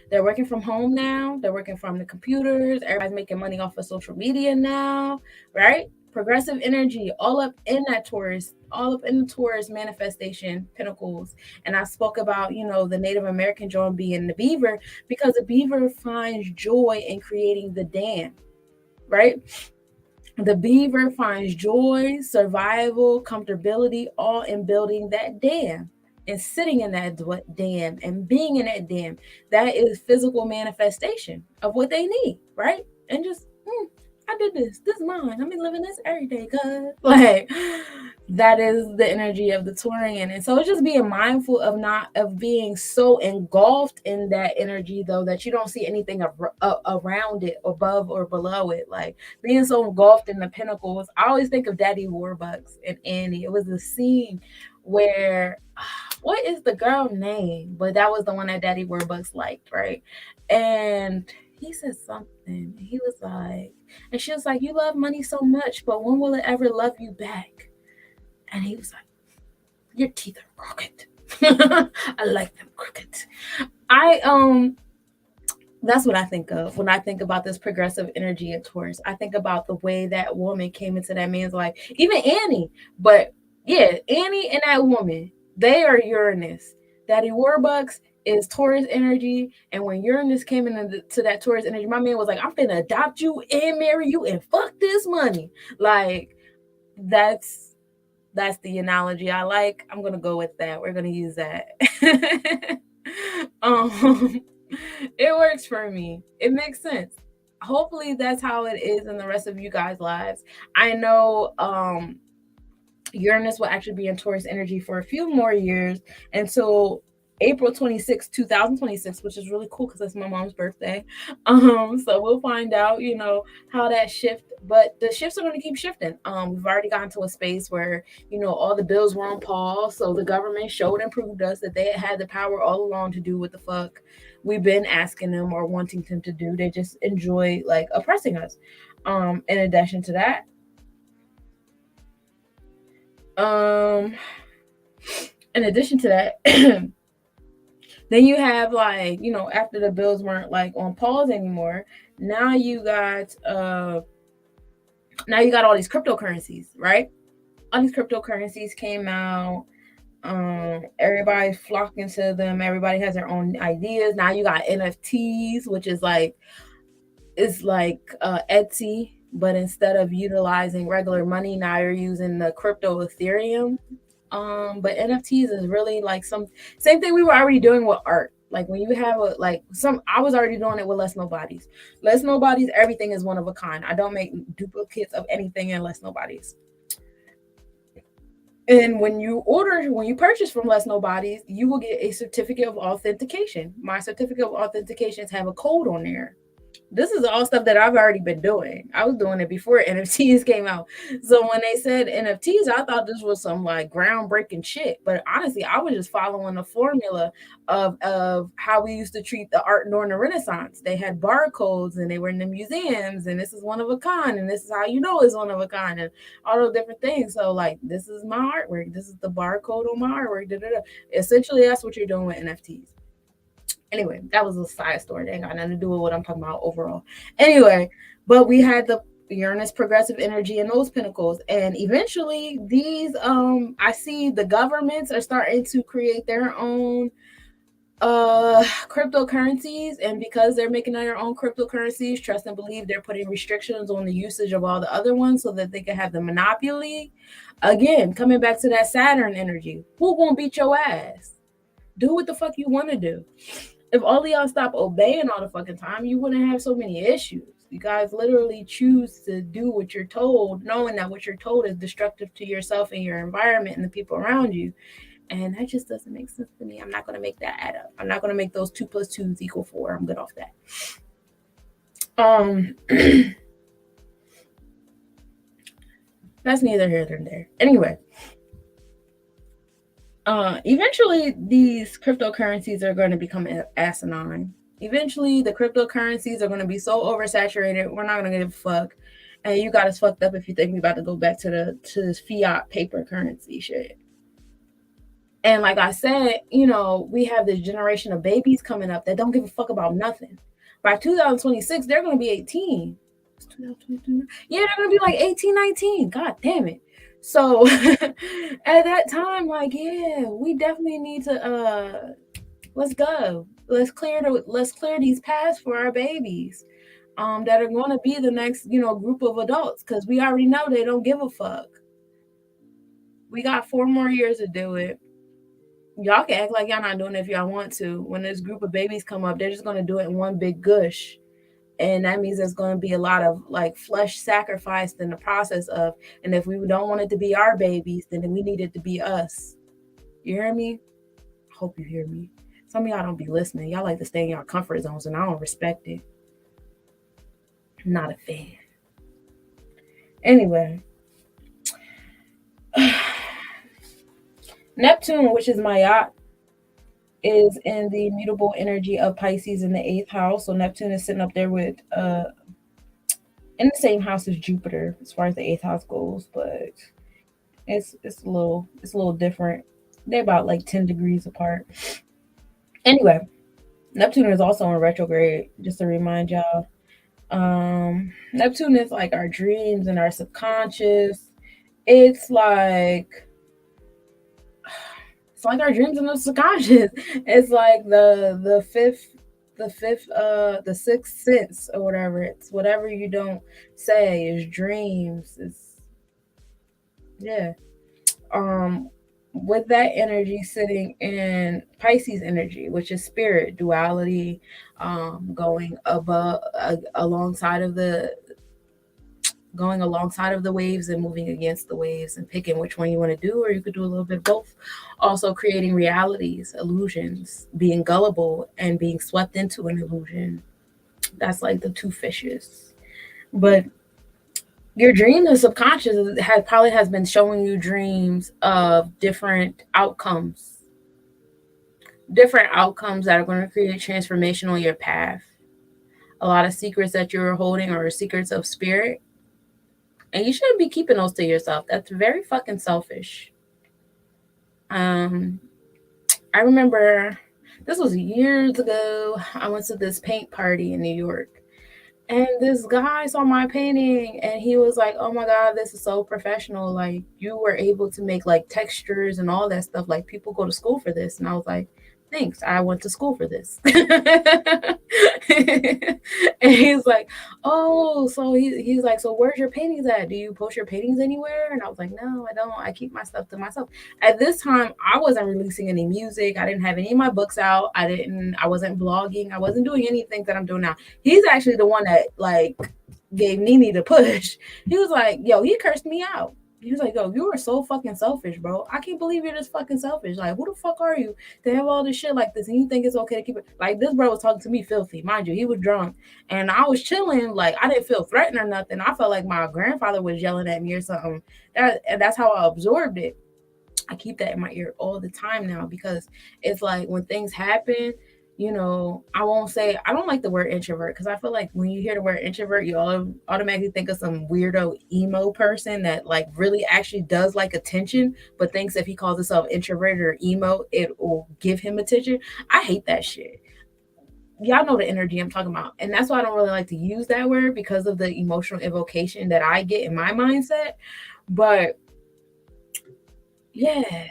They're working from home now. They're working from the computers. Everybody's making money off of social media now, right? Progressive energy, all up in that Taurus, all up in the Taurus manifestation, Pentacles. And I spoke about, the Native American joint being the beaver, because the beaver finds joy in creating the dam, right? The beaver finds joy, survival, comfortability, all in building that dam and sitting in that dam and being in that dam. That is physical manifestation of what they need, right? And just, I did this. This is mine. I'm living this every day, cuz. Like, that is the energy of the Taurian. And so it's just being mindful of being so engulfed in that energy, though, that you don't see anything around it, above or below it. Like being so engulfed in the Pentacles. I always think of Daddy Warbucks and Annie. It was the scene where, what is the girl name? But that was the one that Daddy Warbucks liked, right? And he said something. He was like, and she was like, you love money so much, but when will it ever love you back? And he was like, your teeth are crooked. I like them crooked. That's what I think of when I think about this progressive energy in Taurus. I think about the way that woman came into that man's life, even Annie. But yeah, Annie and that woman, they are Uranus. Daddy Warbucks is Taurus energy. And when Uranus came into that Taurus energy, my man was like, I'm finna adopt you and marry you and fuck this money. Like, that's the analogy I like. I'm gonna go with that. We're gonna use that. It works for me. It makes sense. Hopefully that's how it is in the rest of you guys' lives. I know Uranus will actually be in Taurus energy for a few more years until April 26, 2026, which is really cool because that's my mom's birthday. So we'll find out, how that shift, but the shifts are going to keep shifting. We've already gotten to a space where, all the bills were on pause. So the government showed and proved us that they had the power all along to do what the fuck we've been asking them or wanting them to do. They just enjoy like oppressing us. In addition to that, um, in addition to that, then you have like, after the bills weren't like on pause anymore, now you got all these cryptocurrencies, right? All these cryptocurrencies came out. Everybody's flocking to them. Everybody has their own ideas. Now you got NFTs, which is like it's like Etsy, but instead of utilizing regular money, now you're using the crypto Ethereum. But NFTs is really like some same thing we were already doing with art. Like when you have I was already doing it with Less Nobodies. Less Nobodies, everything is one of a kind. I don't make duplicates of anything in Less Nobodies. And when you purchase from Less Nobodies, you will get a certificate of authentication. My certificate of authentications have a code on there. This is all stuff that I've already been doing. I was doing it before NFTs came out. So when they said NFTs, I thought this was some like groundbreaking shit. But honestly, I was just following the formula of how we used to treat the art during the Renaissance. They had barcodes and they were in the museums, and this is one of a kind, and this is how you know it's one of a kind, and all those different things. So like, this is my artwork. This is the barcode on my artwork. Da, da, da. Essentially, that's what you're doing with NFTs. Anyway, that was a side story. That ain't got nothing to do with what I'm talking about overall. Anyway, but we had the Uranus progressive energy in those pinnacles, and eventually these I see the governments are starting to create their own cryptocurrencies, and because they're making their own cryptocurrencies, trust and believe they're putting restrictions on the usage of all the other ones so that they can have the monopoly. Again, coming back to that Saturn energy, who gonna beat your ass? Do what the fuck you want to do. If all of y'all stop obeying all the fucking time, you wouldn't have so many issues. You guys literally choose to do what you're told, knowing that what you're told is destructive to yourself and your environment and the people around you. And that just doesn't make sense to me. I'm not going to make that add up. I'm not going to make those 2 + 2 = 4. I'm good off that. That's neither here nor there. Anyway. Eventually these cryptocurrencies are going to become asinine. Eventually the cryptocurrencies are going to be so oversaturated, we're not going to give a fuck. And you got us fucked up if you think we about to go back to this fiat paper currency shit. And like I said, we have this generation of babies coming up that don't give a fuck about nothing. By 2026, they're going to be 18. Yeah, they're going to be like 18, 19. God damn it. So at that time, like, yeah, we definitely need to let's go. Let's clear these paths for our babies that are going to be the next, group of adults, because we already know they don't give a fuck. We got 4 more years to do it. Y'all can act like y'all not doing it if y'all want to. When this group of babies come up, they're just going to do it in one big gush. And that means there's going to be a lot of like flesh sacrificed in the process of, and if we don't want it to be our babies, then we need it to be us. You hear me? I hope you hear me. Some of y'all don't be listening. Y'all like to stay in your comfort zones, and I don't respect it. I'm not a fan. Anyway. Neptune, which is my yacht, is in the mutable energy of Pisces in the 8th house. So Neptune is sitting up there with in the same house as Jupiter as far as the 8th house goes, but it's a little different. They're about like 10 degrees apart. Anyway, Neptune is also in retrograde, just to remind y'all. Neptune is like our dreams and our subconscious. It's like our dreams and the subconscious. It's like the sixth sense or whatever. It's whatever you don't say is dreams. It's yeah. With that energy sitting in Pisces energy, which is spirit, duality, going above alongside of the going alongside of the waves and moving against the waves and picking which one you want to do, or you could do a little bit of both. Also creating realities, illusions, being gullible and being swept into an illusion. That's like the two fishes. But your dream, the subconscious has been showing you dreams of different outcomes that are going to create transformation on your path. A lot of secrets that you're holding are secrets of spirit, and you shouldn't be keeping those to yourself. That's very fucking selfish. I remember this was years ago. I went to this paint party in New York, and this guy saw my painting and he was like, "Oh my God, this is so professional. Like, you were able to make like textures and all that stuff. Like, people go to school for this." And I was like, "Thanks. I went to school for this." And he's like, "Oh, so he's like, so where's your paintings at? Do you post your paintings anywhere?" And I was like, "No, I don't. I keep my stuff to myself." At this time, I wasn't releasing any music. I didn't have any of my books out. I wasn't blogging. I wasn't doing anything that I'm doing now. He's actually the one that like gave Nene the push. He was like, "Yo," he cursed me out. He was like, "Yo, you are so fucking selfish, bro. I can't believe you're this fucking selfish. Like, who the fuck are you to have all this shit like this? And you think it's okay to keep it?" Like, this bro was talking to me filthy. Mind you, he was drunk. And I was chilling. Like, I didn't feel threatened or nothing. I felt like my grandfather was yelling at me or something. That's how I absorbed it. I keep that in my ear all the time now, because it's like when things happen, you know, I don't like the word introvert, because I feel like when you hear the word introvert, you automatically think of some weirdo emo person that like really actually does like attention, but thinks if he calls himself introverted or emo, it will give him attention. I hate that shit. Y'all know the energy I'm talking about. And that's why I don't really like to use that word, because of the emotional evocation that I get in my mindset. But yeah,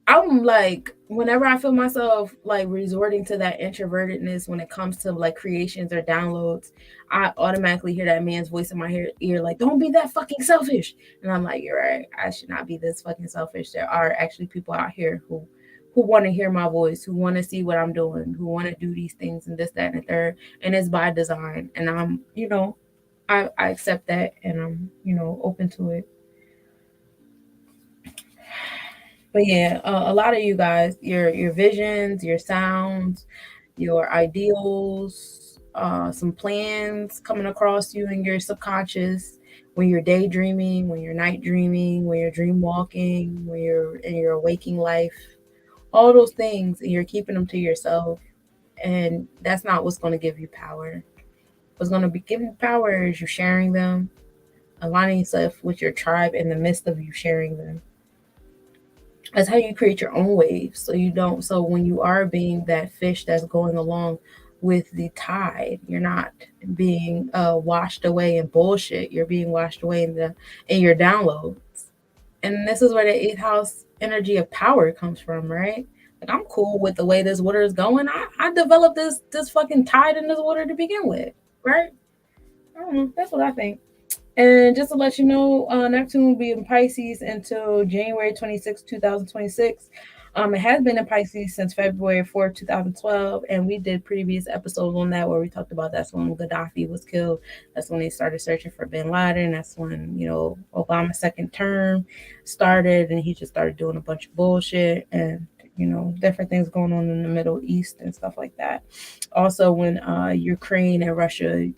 I'm like, whenever I feel myself like resorting to that introvertedness when it comes to like creations or downloads, I automatically hear that man's voice in my ear, like, "Don't be that fucking selfish." And I'm like, "You're right. I should not be this fucking selfish. There are actually people out here who want to hear my voice, who want to see what I'm doing, who want to do these things and this, that, and the third. And it's by design. And I'm, I accept that, and I'm, open to it." But yeah, a lot of you guys, your visions, your sounds, your ideals, some plans coming across you in your subconscious when you're daydreaming, when you're night dreaming, when you're dream walking, when you're in your waking life, all those things, and you're keeping them to yourself. And that's not what's going to give you power. What's going to be giving you power is you sharing them, aligning yourself with your tribe in the midst of you sharing them. That's how you create your own waves. So when you are being that fish that's going along with the tide, you're not being washed away in bullshit. You're being washed away in your downloads. And this is where the 8th house energy of power comes from, right? Like, I'm cool with the way this water is going. I developed this fucking tide in this water to begin with, right? I don't know. That's what I think. And just to let you know, Neptune will be in Pisces until January 26, 2026. It has been in Pisces since February 4th, 2012. And we did previous episodes on that where we talked about that's when Gaddafi was killed. That's when they started searching for bin Laden. That's when, Obama's second term started, and he just started doing a bunch of bullshit and, different things going on in the Middle East and stuff like that. Also, when Ukraine and Russia,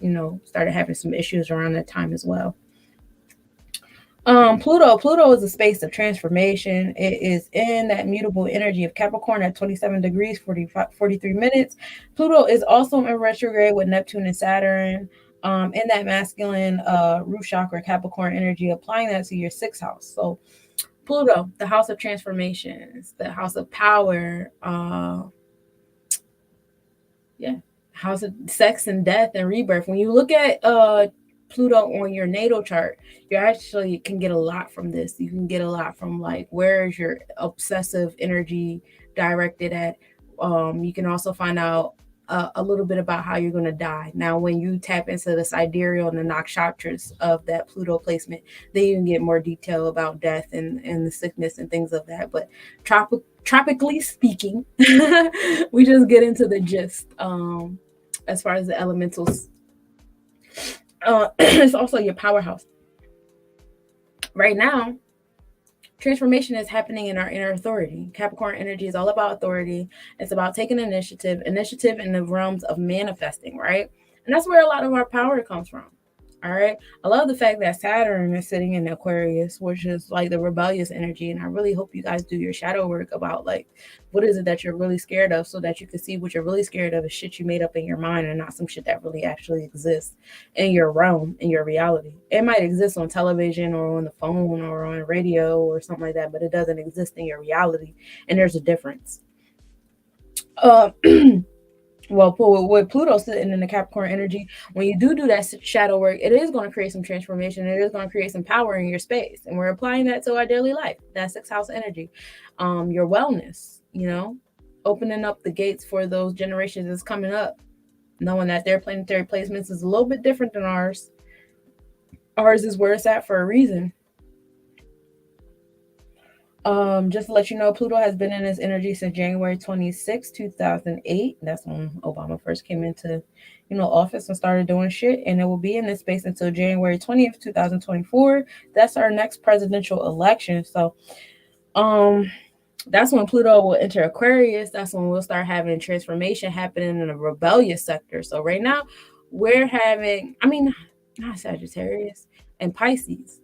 started having some issues around that time as well. Pluto is a space of transformation. It is in that mutable energy of Capricorn at 27 degrees, 43 minutes. Pluto is also in retrograde with Neptune and Saturn in that masculine root chakra Capricorn energy, applying that to your 6th house. So Pluto, the house of transformations, the house of power, house of sex and death and rebirth. When you look at Pluto on your natal chart, you actually can get a lot from this. You can get a lot from like, where is your obsessive energy directed at? You can also find out a little bit about how you're going to die. Now, when you tap into the sidereal and the nakshatras of that Pluto placement, then you can get more detail about death and the sickness and things of that. But tropically speaking, we just get into the gist as far as the elementals. It's also your powerhouse. Right now, transformation is happening in our inner authority. Capricorn energy is all about authority. It's about taking initiative in the realms of manifesting, right? And that's where a lot of our power comes from. All right. I love the fact that Saturn is sitting in Aquarius, which is like the rebellious energy. And I really hope you guys do your shadow work about like what is it that you're really scared of, so that you can see what you're really scared of is shit you made up in your mind and not some shit that really actually exists in your realm, in your reality. It might exist on television or on the phone or on radio or something like that, but it doesn't exist in your reality. And there's a difference. Uh, well, with Pluto sitting in the Capricorn energy, when you do that shadow work, it is going to create some transformation. It is going to create some power in your space, and we're applying that to our daily life. That sixth house energy, your wellness, opening up the gates for those generations that's coming up, knowing that their planetary placements is a little bit different than ours. Ours is where it's at for a reason. Just to let you know, Pluto has been in this energy since January 26, 2008. That's when Obama first came into, office and started doing shit. And it will be in this space until January 20th, 2024. That's our next presidential election. So, that's when Pluto will enter Aquarius. That's when we'll start having transformation happening in the rebellious sector. So right now, we're having, not Sagittarius and Pisces.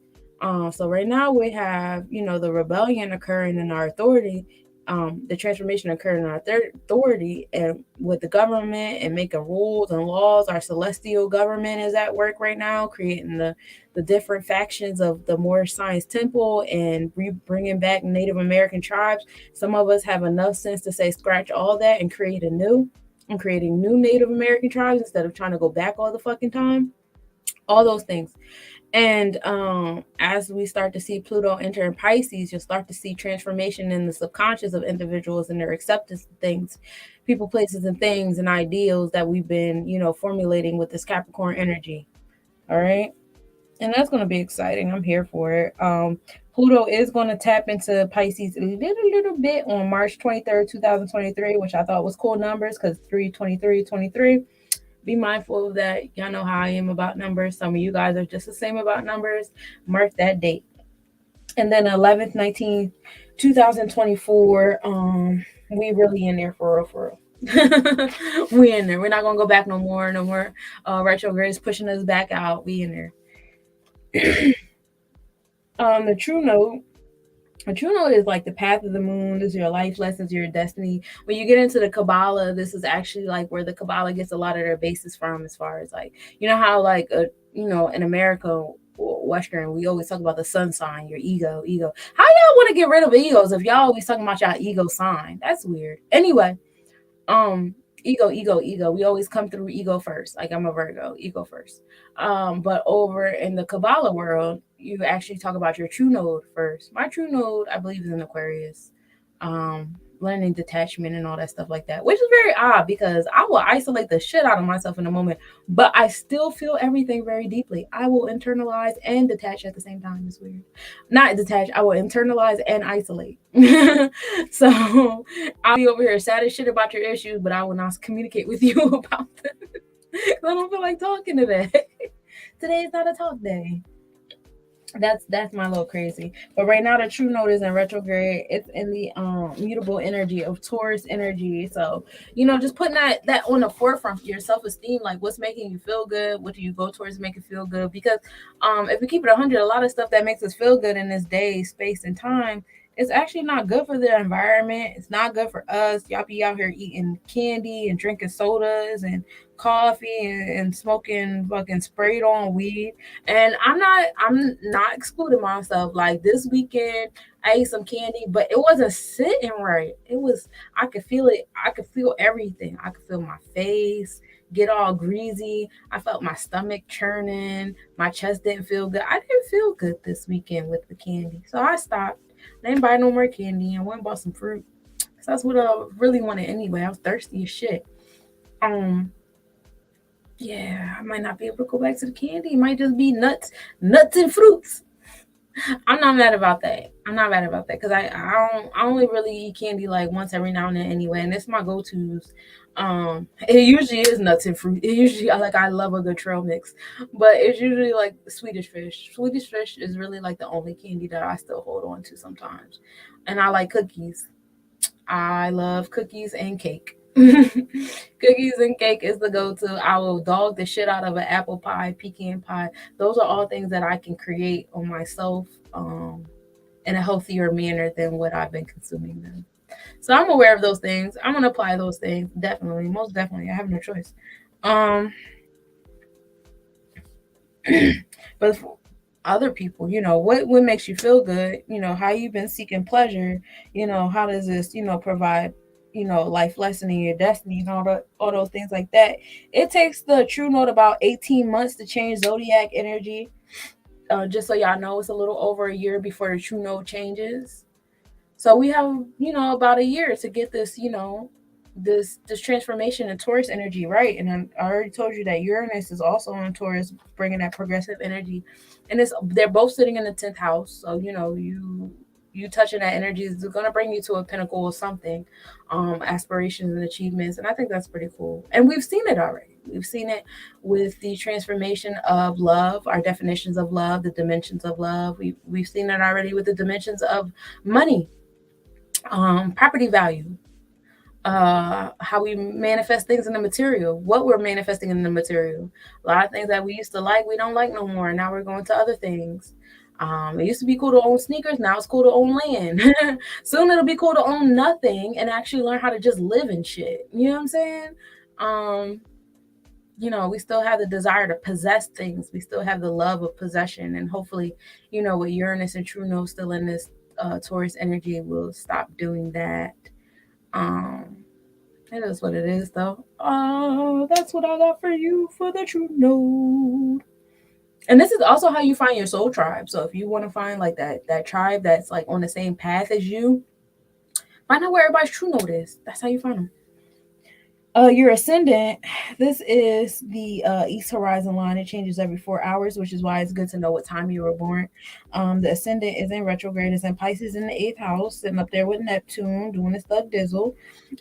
So right now we have, the rebellion occurring in our authority, the transformation occurring in our authority, and with the government and making rules and laws. Our celestial government is at work right now, creating the different factions of the Moorish Science Temple and bringing back Native American tribes. Some of us have enough sense to say scratch all that and creating new Native American tribes instead of trying to go back all the fucking time. All those things. And as we start to see Pluto enter in Pisces, you'll start to see transformation in the subconscious of individuals and their acceptance of things, people, places, and things and ideals that we've been, formulating with this Capricorn energy. All right. And that's going to be exciting. I'm here for it. Pluto is going to tap into Pisces a little bit on March 23rd, 2023, which I thought was cool numbers because 323. Be mindful of that. Y'all know how I am about numbers. Some of you guys are just the same about numbers. Mark that date. And then 11th, 19th, 2024. We really in there for real. We in there. We're not gonna go back no more. No more retrogrades pushing us back out. We in there. The true note. A true note is like the path of the moon. This is your life lessons, your destiny. When you get into the Kabbalah, this is actually like where the Kabbalah gets a lot of their basis from, as far as like, how like, in America, Western, we always talk about the sun sign, your ego. How y'all want to get rid of egos if y'all always talking about y'all ego sign? That's weird. Anyway, ego. We always come through ego first. Like, I'm a Virgo, ego first. But over in the Kabbalah world, you actually talk about your true node first. My true node, I believe, is in Aquarius. Learning detachment and all that stuff like that, which is very odd because I will isolate the shit out of myself in a moment, but I still feel everything very deeply. I will internalize and detach at the same time. It's weird. Not detach, I will internalize and isolate. So I'll be over here sad as shit about your issues, but I will not communicate with you about them. I don't feel like talking today. Today is not a talk day. That's my little crazy. But right now the true node is in retrograde. It's in the mutable energy of Taurus energy. So, just putting that on the forefront for your self-esteem, like what's making you feel good, what do you go towards to make you feel good? Because if we keep it 100, a lot of stuff that makes us feel good in this day, space, and time, it's actually not good for the environment. It's not good for us. Y'all be out here eating candy and drinking sodas and coffee and smoking fucking sprayed on weed. And I'm not excluding myself. Like this weekend, I ate some candy, but it wasn't sitting right. It was, I could feel it. I could feel everything. I could feel my face get all greasy. I felt my stomach churning. My chest didn't feel good. I didn't feel good this weekend with the candy. So I stopped. I didn't buy no more candy. I went and bought some fruit. Because that's what I really wanted anyway. I was thirsty as shit. Yeah, I might not be able to go back to the candy. It might just be nuts and fruits. I'm not mad about that. Because I only really eat candy like once every now and then anyway, and it's my go-tos. It usually is nuts and fruit. It usually I love a good trail mix, but it's usually like Swedish fish. Swedish fish is really like the only candy that I still hold on to sometimes, and I like cookies. I love cookies and cake. Cookies and cake is the go-to. I will dog the shit out of an apple pie, pecan pie. Those are all things that I can create on myself, in a healthier manner than what I've been consuming them. So I'm aware of those things. I'm gonna apply those things definitely, most definitely. I have no choice. Um, but for other people, what makes you feel good? How you've been seeking pleasure. How does this provide life lesson in your destiny and all those things like that. It takes the true note about 18 months to change zodiac energy. Just so y'all know, it's a little over a year before the true note changes. So we have, about a year to get this, this transformation in Taurus energy, right? And I already told you that Uranus is also on Taurus, bringing that progressive energy, and they're both sitting in the 10th house. So you touching that energy is going to bring you to a pinnacle of something, aspirations and achievements, and I think that's pretty cool. And we've seen it already. We've seen it with the transformation of love, our definitions of love, the dimensions of love. We've seen it already with the dimensions of money, property value, how we manifest things in the material, what we're manifesting in the material. A lot of things that we used to like, we don't like no more. Now we're going to other things. It used to be cool to own sneakers. Now it's cool to own land. Soon it'll be cool to own nothing and actually learn how to just live in shit. You know what I'm saying? We still have the desire to possess things. We still have the love of possession. And hopefully, with Uranus and True North still in this Taurus energy, will stop doing that. It is what it is, though. That's what I got for you for the True Node. And this is also how you find your soul tribe. So if you want to find like that tribe that's like on the same path as you, find out where everybody's true note is. That's how you find them. Your ascendant, this is the east horizon line. It changes every 4 hours, which is why it's good to know what time you were born. The ascendant is in retrograde. It's in Pisces in the 8th house, sitting up there with Neptune, doing this thug dizzle.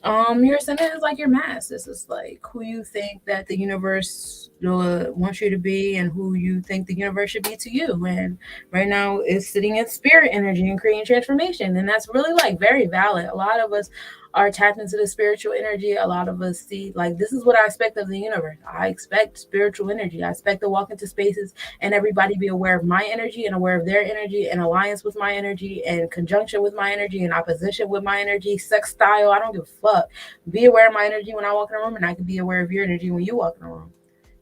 Your ascendant is like your mass. This is like who you think that the universe wants you to be and who you think the universe should be to you. And right now it's sitting in spirit energy and creating transformation. And that's really like very valid. A lot of us are tapped into the spiritual energy. A lot of us see like, this is what I expect of the universe. I expect spiritual energy. I expect to walk into spaces and everybody be aware of my energy and aware of their energy, and alliance with my energy, and conjunction with my energy, and opposition with my energy, sex style. I don't give a fuck. Be aware of my energy when I walk in a room, and I can be aware of your energy when you walk in a room.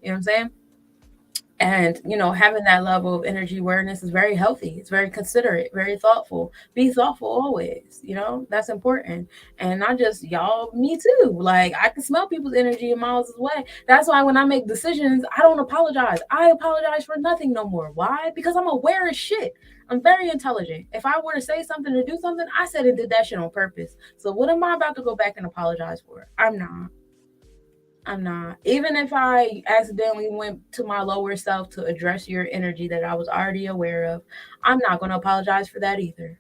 You know what I'm saying? And having that level of energy awareness is very healthy. It's very considerate, very thoughtful. Be thoughtful always. That's important. And not just y'all, me too. Like, I can smell people's energy miles away. That's why when I make decisions, I don't apologize. I apologize for nothing no more. Why? Because I'm aware of shit. I'm very intelligent. If I were to say something or do something, I said and did that shit on purpose. So what am I about to go back and apologize for? I'm not. Even if I accidentally went to my lower self to address your energy that I was already aware of, I'm not going to apologize for that either.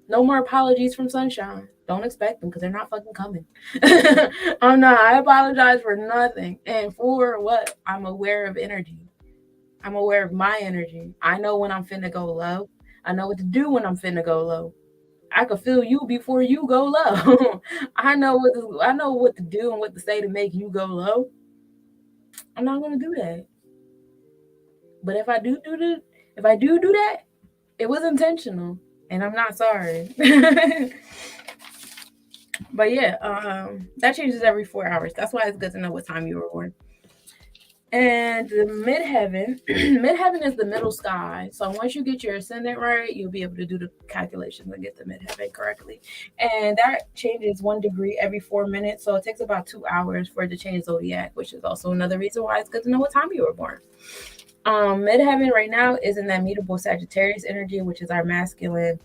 No more apologies from Sunshine. Don't expect them because they're not fucking coming. I'm not. I apologize for nothing. And for what? I'm aware of energy. I'm aware of my energy. I know when I'm finna go low. I know what to do when I'm finna go low. I can feel you before you go low. I know what to do and what to say to make you go low. I'm not gonna do that. But if I do that, it was intentional, and I'm not sorry. But yeah, that changes every 4 hours. That's why it's good to know what time you were born. And the midheaven, midheaven is the middle sky. So once you get your ascendant right, you'll be able to do the calculations and get the midheaven correctly. And that changes 1 degree every 4 minutes. So it takes about 2 hours for it to change zodiac, which is also another reason why it's good to know what time you were born. Midheaven right now is in that mutable Sagittarius energy, which is our masculine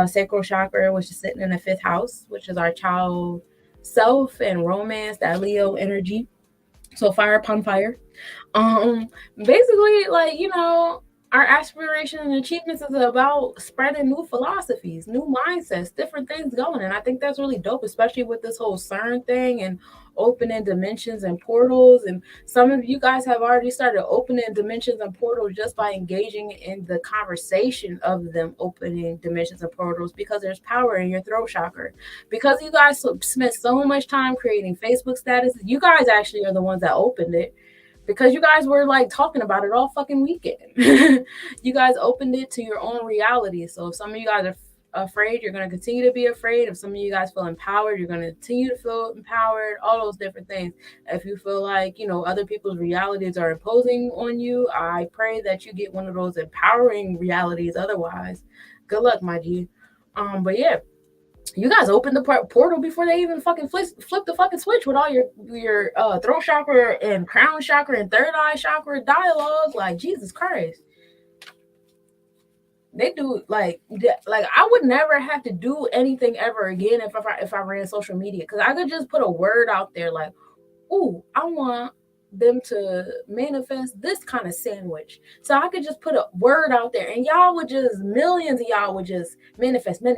sacral chakra, which is sitting in the 5th house, which is our child self and romance, that Leo energy. So fire upon fire. Basically, like, our aspirations and achievements is about spreading new philosophies, new mindsets, different things going. And I think that's really dope, especially with this whole CERN thing and opening dimensions and portals. And some of you guys have already started opening dimensions and portals just by engaging in the conversation of them opening dimensions and portals, because there's power in your throat chakra. Because you guys spent so much time creating Facebook statuses, you guys actually are the ones that opened it, because you guys were like talking about it all fucking weekend. You guys opened it to your own reality. So if some of you guys are afraid, you're going to continue to be afraid. If some of you guys feel empowered, you're going to continue to feel empowered, all those different things. If you feel like, other people's realities are imposing on you, I pray that you get one of those empowering realities. Otherwise, good luck, my G. But yeah, you guys opened the portal before they even fucking flip the fucking switch with all your throat chakra and crown chakra and third eye chakra dialogue. Like, Jesus Christ. They do like I would never have to do anything ever again if I ran social media, because I could just put a word out there like, ooh, I want them to manifest this kind of sandwich. So I could just put a word out there and y'all would just, millions of y'all would just manifest. And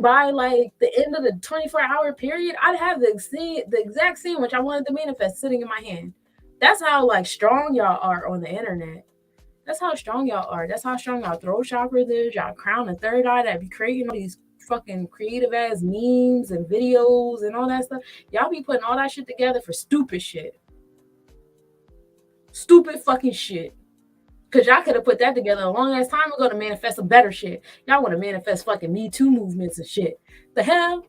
by like the end of the 24-hour period, I'd have the exact sandwich I wanted to manifest sitting in my hand. That's how like strong y'all are on the internet. That's how strong y'all are. That's how strong y'all throat chakra is, y'all crown and third eye that be creating all these fucking creative ass memes and videos and all that stuff. Y'all be putting all that shit together for stupid shit. Stupid fucking shit. Cause y'all could have put that together a long ass time ago to manifest some better shit. Y'all want to manifest fucking Me Too movements and shit. The hell?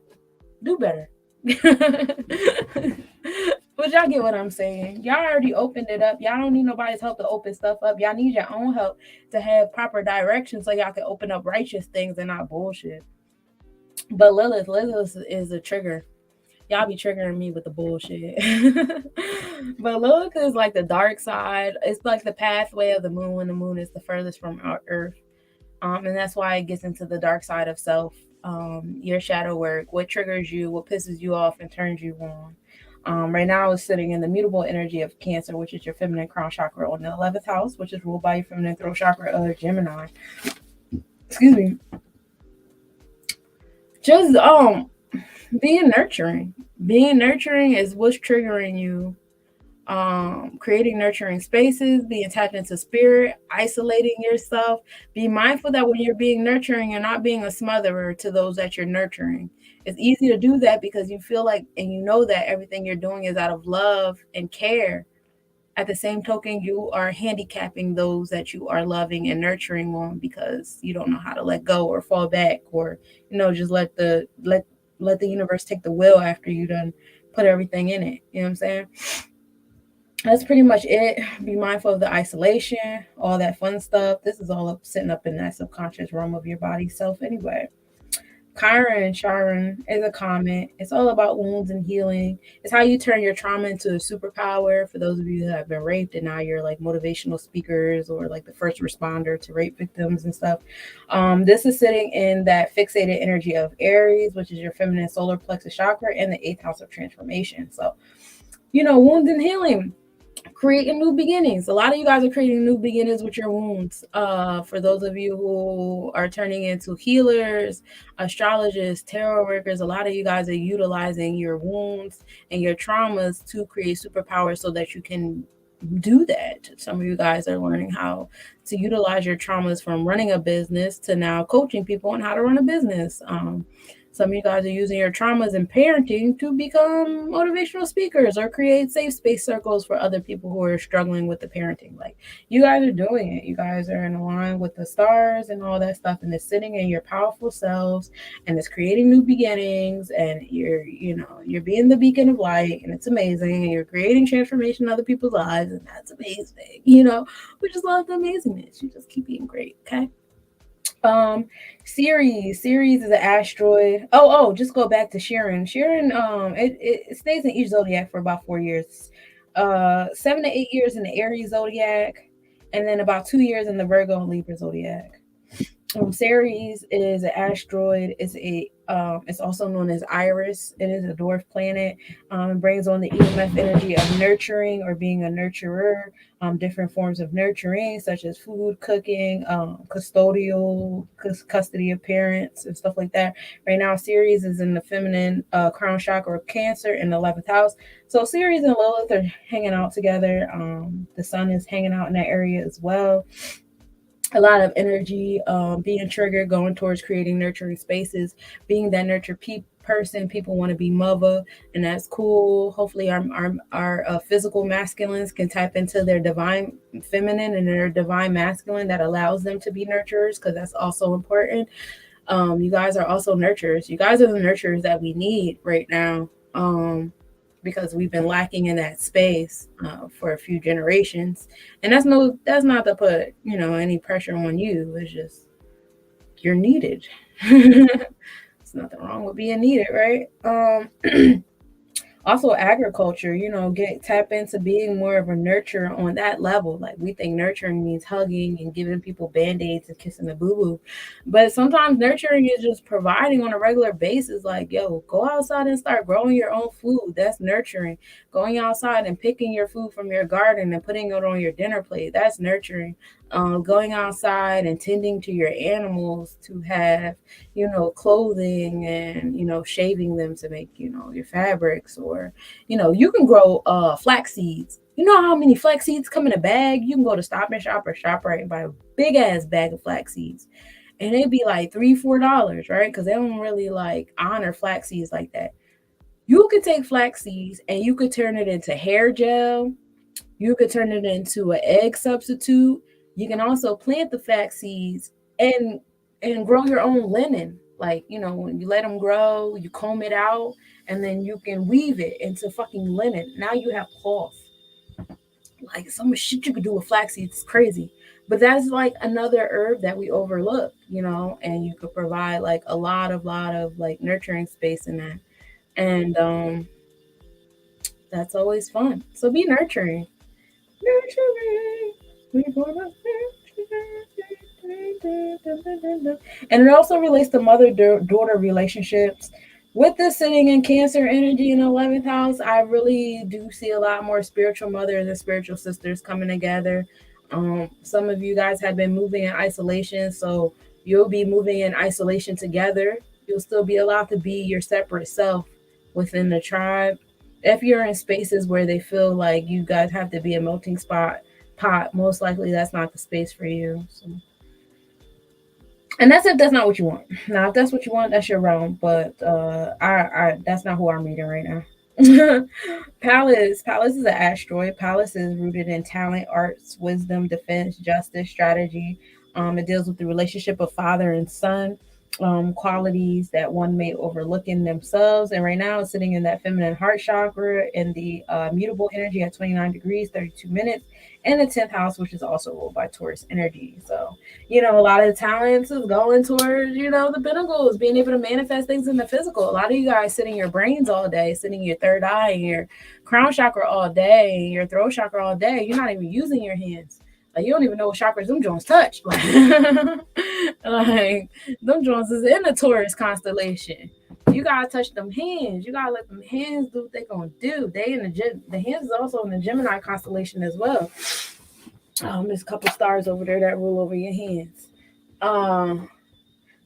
Do better. But y'all get what I'm saying. Y'all already opened it up. Y'all don't need nobody's help to open stuff up. Y'all need your own help to have proper direction so y'all can open up righteous things and not bullshit. But Lilith is a trigger. Y'all be triggering me with the bullshit. But Lilith is like the dark side. It's like the pathway of the moon when the moon is the furthest from our Earth. And that's why it gets into the dark side of self. Your shadow work, what triggers you, what pisses you off and turns you on. Right now, it's sitting in the mutable energy of Cancer, which is your feminine crown chakra, on the 11th house, which is ruled by your feminine throat chakra of Gemini. Excuse me. Just being nurturing. Being nurturing is what's triggering you. Creating nurturing spaces, being tapped into spirit, isolating yourself. Be mindful that when you're being nurturing, you're not being a smotherer to those that you're nurturing. It's easy to do that because you feel like, and you know that everything you're doing is out of love and care. At the same token, you are handicapping those that you are loving and nurturing on because you don't know how to let go or fall back, or just let the universe take the wheel after you done put everything in it. You know what I'm saying? That's pretty much it. Be mindful of the isolation, all that fun stuff. This is all sitting up in that subconscious realm of your body self anyway. Chiron, Sharon is a comment. It's all about wounds and healing. It's how you turn your trauma into a superpower. For those of you that have been raped and now you're like motivational speakers or like the first responder to rape victims and stuff. This is sitting in that fixated energy of Aries, which is your feminine solar plexus chakra, and the 8th house of transformation. So, wounds and healing. Creating new beginnings. A lot of you guys are creating new beginnings with your wounds. For those of you who are turning into healers, astrologists, tarot workers, a lot of you guys are utilizing your wounds and your traumas to create superpowers so that you can do that. Some of you guys are learning how to utilize your traumas from running a business to now coaching people on how to run a business. Some of you guys are using your traumas and parenting to become motivational speakers or create safe space circles for other people who are struggling with the parenting. Like, you guys are doing it. You guys are in line with the stars and all that stuff, and it's sitting in your powerful selves, and it's creating new beginnings, and you're being the beacon of light, and it's amazing, and you're creating transformation in other people's lives, and that's amazing. We just love the amazingness. You just keep being great, okay? Ceres is an asteroid. Just go back to Sharon. It stays in each zodiac for about 4 years. 7 to 8 years in the Aries zodiac, and then about 2 years in the Virgo and Libra zodiac. Ceres is an asteroid. It's also known as Iris. It is a dwarf planet. It brings on the EMF energy of nurturing or being a nurturer. Different forms of nurturing, such as food, cooking, custodial, custody of parents, and stuff like that. Right now, Ceres is in the feminine crown chakra of Cancer in the 11th house. So Ceres and Lilith are hanging out together. The sun is hanging out in that area as well. A lot of energy being triggered, going towards creating nurturing spaces, being that person. People want to be mother, and that's cool. Hopefully our physical masculines can tap into their divine feminine and their divine masculine that allows them to be nurturers, because that's also important. You guys are also nurturers. You guys are the nurturers that we need right now, because we've been lacking in that space for a few generations. And that's not to put any pressure on you. It's just you're needed. There's nothing wrong with being needed, right? Also agriculture, tap into being more of a nurturer on that level. Like, we think nurturing means hugging and giving people band-aids and kissing the boo-boo, but sometimes nurturing is just providing on a regular basis. Like, yo, go outside and start growing your own food. That's nurturing. Going outside and picking your food from your garden and putting it on your dinner plate, that's nurturing. Going outside and tending to your animals to have clothing, and shaving them to make your fabrics. Or you can grow flax seeds. You know how many flax seeds come in a bag? You can go to Stop and Shop or ShopRite and buy a big ass bag of flax seeds, and they'd be like $3-4, right? Because they don't really like honor flax seeds like that. You could take flax seeds and you could turn it into hair gel. You could turn it into an egg substitute. You can also plant the flax seeds and grow your own linen. Like, when you let them grow, you comb it out, and then you can weave it into fucking linen. Now you have cloth. Like, so much shit you could do with flax seeds. It's crazy. But that's like another herb that we overlook, and you could provide like a lot of like nurturing space in that. And that's always fun. So be nurturing. And it also relates to mother-daughter relationships. With this sitting in Cancer energy in the 11th house, I really do see a lot more spiritual mothers and spiritual sisters coming together. Some of you guys have been moving in isolation, so you'll be moving in isolation together. You'll still be allowed to be your separate self within the tribe. If you're in spaces where they feel like you guys have to be a melting pot, most likely that's not the space for you. So. And that's if that's not what you want. Now, if that's what you want, that's your realm. But I that's not who I'm reading right now. Pallas is an asteroid. Pallas is rooted in talent, arts, wisdom, defense, justice, strategy. It deals with the relationship of father and son, qualities that one may overlook in themselves. And right now, it's sitting in that feminine heart chakra in the mutable energy at 29 degrees, 32 minutes, and the 10th house, which is also ruled by Taurus energy. So, a lot of the talents is going towards, the pinnacles, being able to manifest things in the physical. A lot of you guys sit in your brains all day, sitting in your third eye and your crown chakra all day, your throat chakra all day. You're not even using your hands. Like, you don't even know what chakras them joints touch. Like, them joints is in the Taurus constellation. You gotta touch them hands. You gotta let them hands do what they gonna do. They in the hands is also in the Gemini constellation as well. There's a couple stars over there that rule over your hands.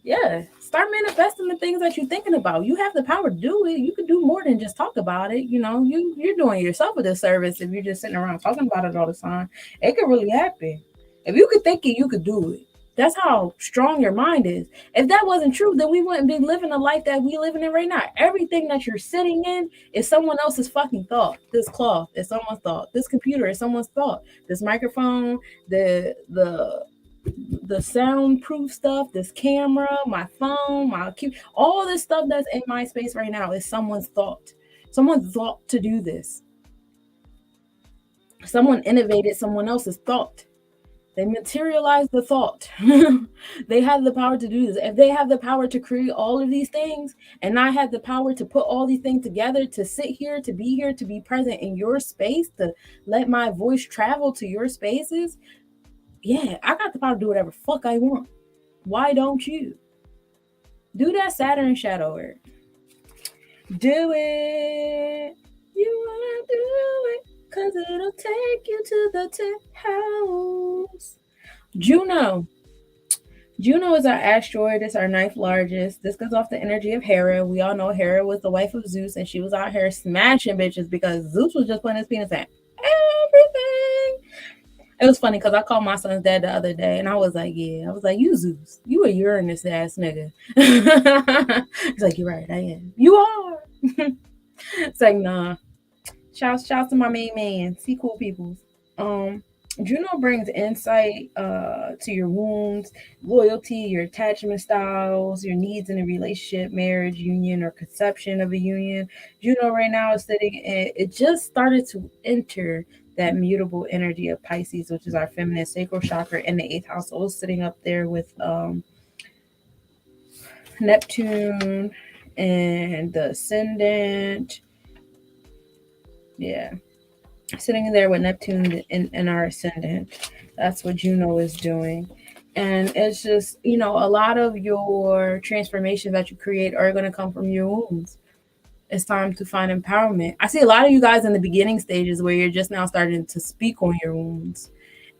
Yeah, start manifesting the things that you're thinking about. You have the power to do it. You can do more than just talk about it. You're doing yourself a disservice if you're just sitting around talking about it all the time. It could really happen. If you could think it, you could do it. That's how strong your mind is. If that wasn't true, then we wouldn't be living the life that we living in right now. Everything that you're sitting in is someone else's fucking thought. This cloth is someone's thought. This computer is someone's thought. This microphone, the soundproof stuff, this camera, my phone, all this stuff that's in my space right now is someone's thought. Someone thought to do this. Someone innovated someone else's thought. They materialized the thought. They have the power to do this. If they have the power to create all of these things, and I have the power to put all these things together, to sit here, to be present in your space, to let my voice travel to your spaces, yeah, I got the power to do whatever fuck I want. Why don't you? Do that Saturn shadow work. Do it. You wanna do it, cause it'll take you to the 10th house. Juno. Juno is our asteroid. It's our ninth largest. This goes off the energy of Hera. We all know Hera was the wife of Zeus, and she was out here smashing bitches because Zeus was just putting his penis in everything. It was funny because I called my son's dad the other day, and I was like, "Yeah," I was like, "You Zeus, you a Uranus ass nigga." He's like, "You're right, I am. You are." It's like, nah. Shouts to my main man. See cool peoples. Juno brings insight to your wounds, loyalty, your attachment styles, your needs in a relationship, marriage, union, or conception of a union. Juno right now is sitting in, it just started to enter that mutable energy of Pisces, which is our feminine sacral chakra in the 8th house. So it's sitting up there with Neptune and the ascendant. Yeah. Sitting there with Neptune in our ascendant. That's what Juno is doing. And it's just, a lot of your transformations that you create are going to come from your wounds. It's time to find empowerment. I see a lot of you guys in the beginning stages where you're just now starting to speak on your wounds.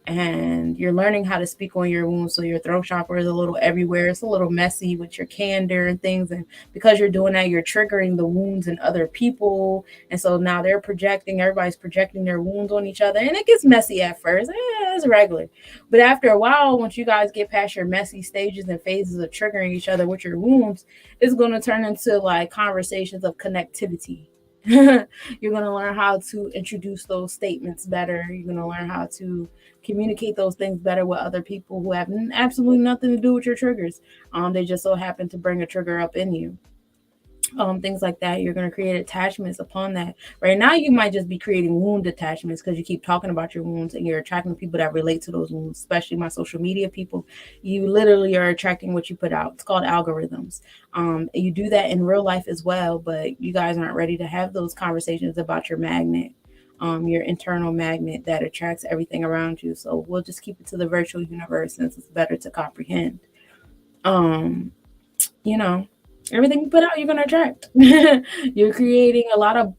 And you're learning how to speak on your wounds. So your throat chakra is a little everywhere. It's a little messy with your candor and things. And because you're doing that, you're triggering the wounds in other people. And so now they're projecting, everybody's projecting their wounds on each other. And it gets messy at first. It's regular. But after a while, once you guys get past your messy stages and phases of triggering each other with your wounds, it's going to turn into like conversations of connectivity. You're going to learn how to introduce those statements better. You're going to learn how to communicate those things better with other people who have absolutely nothing to do with your triggers. They just so happen to bring a trigger up in you. Things like that. You're going to create attachments upon that. Right now, you might just be creating wound attachments because you keep talking about your wounds and you're attracting people that relate to those wounds, especially my social media people. You literally are attracting what you put out. It's called algorithms. You do that in real life as well, but you guys aren't ready to have those conversations about your magnet. Your internal magnet that attracts everything around you. So we'll just keep it to the virtual universe since it's better to comprehend. Everything you put out, you're gonna attract. You're creating a lot of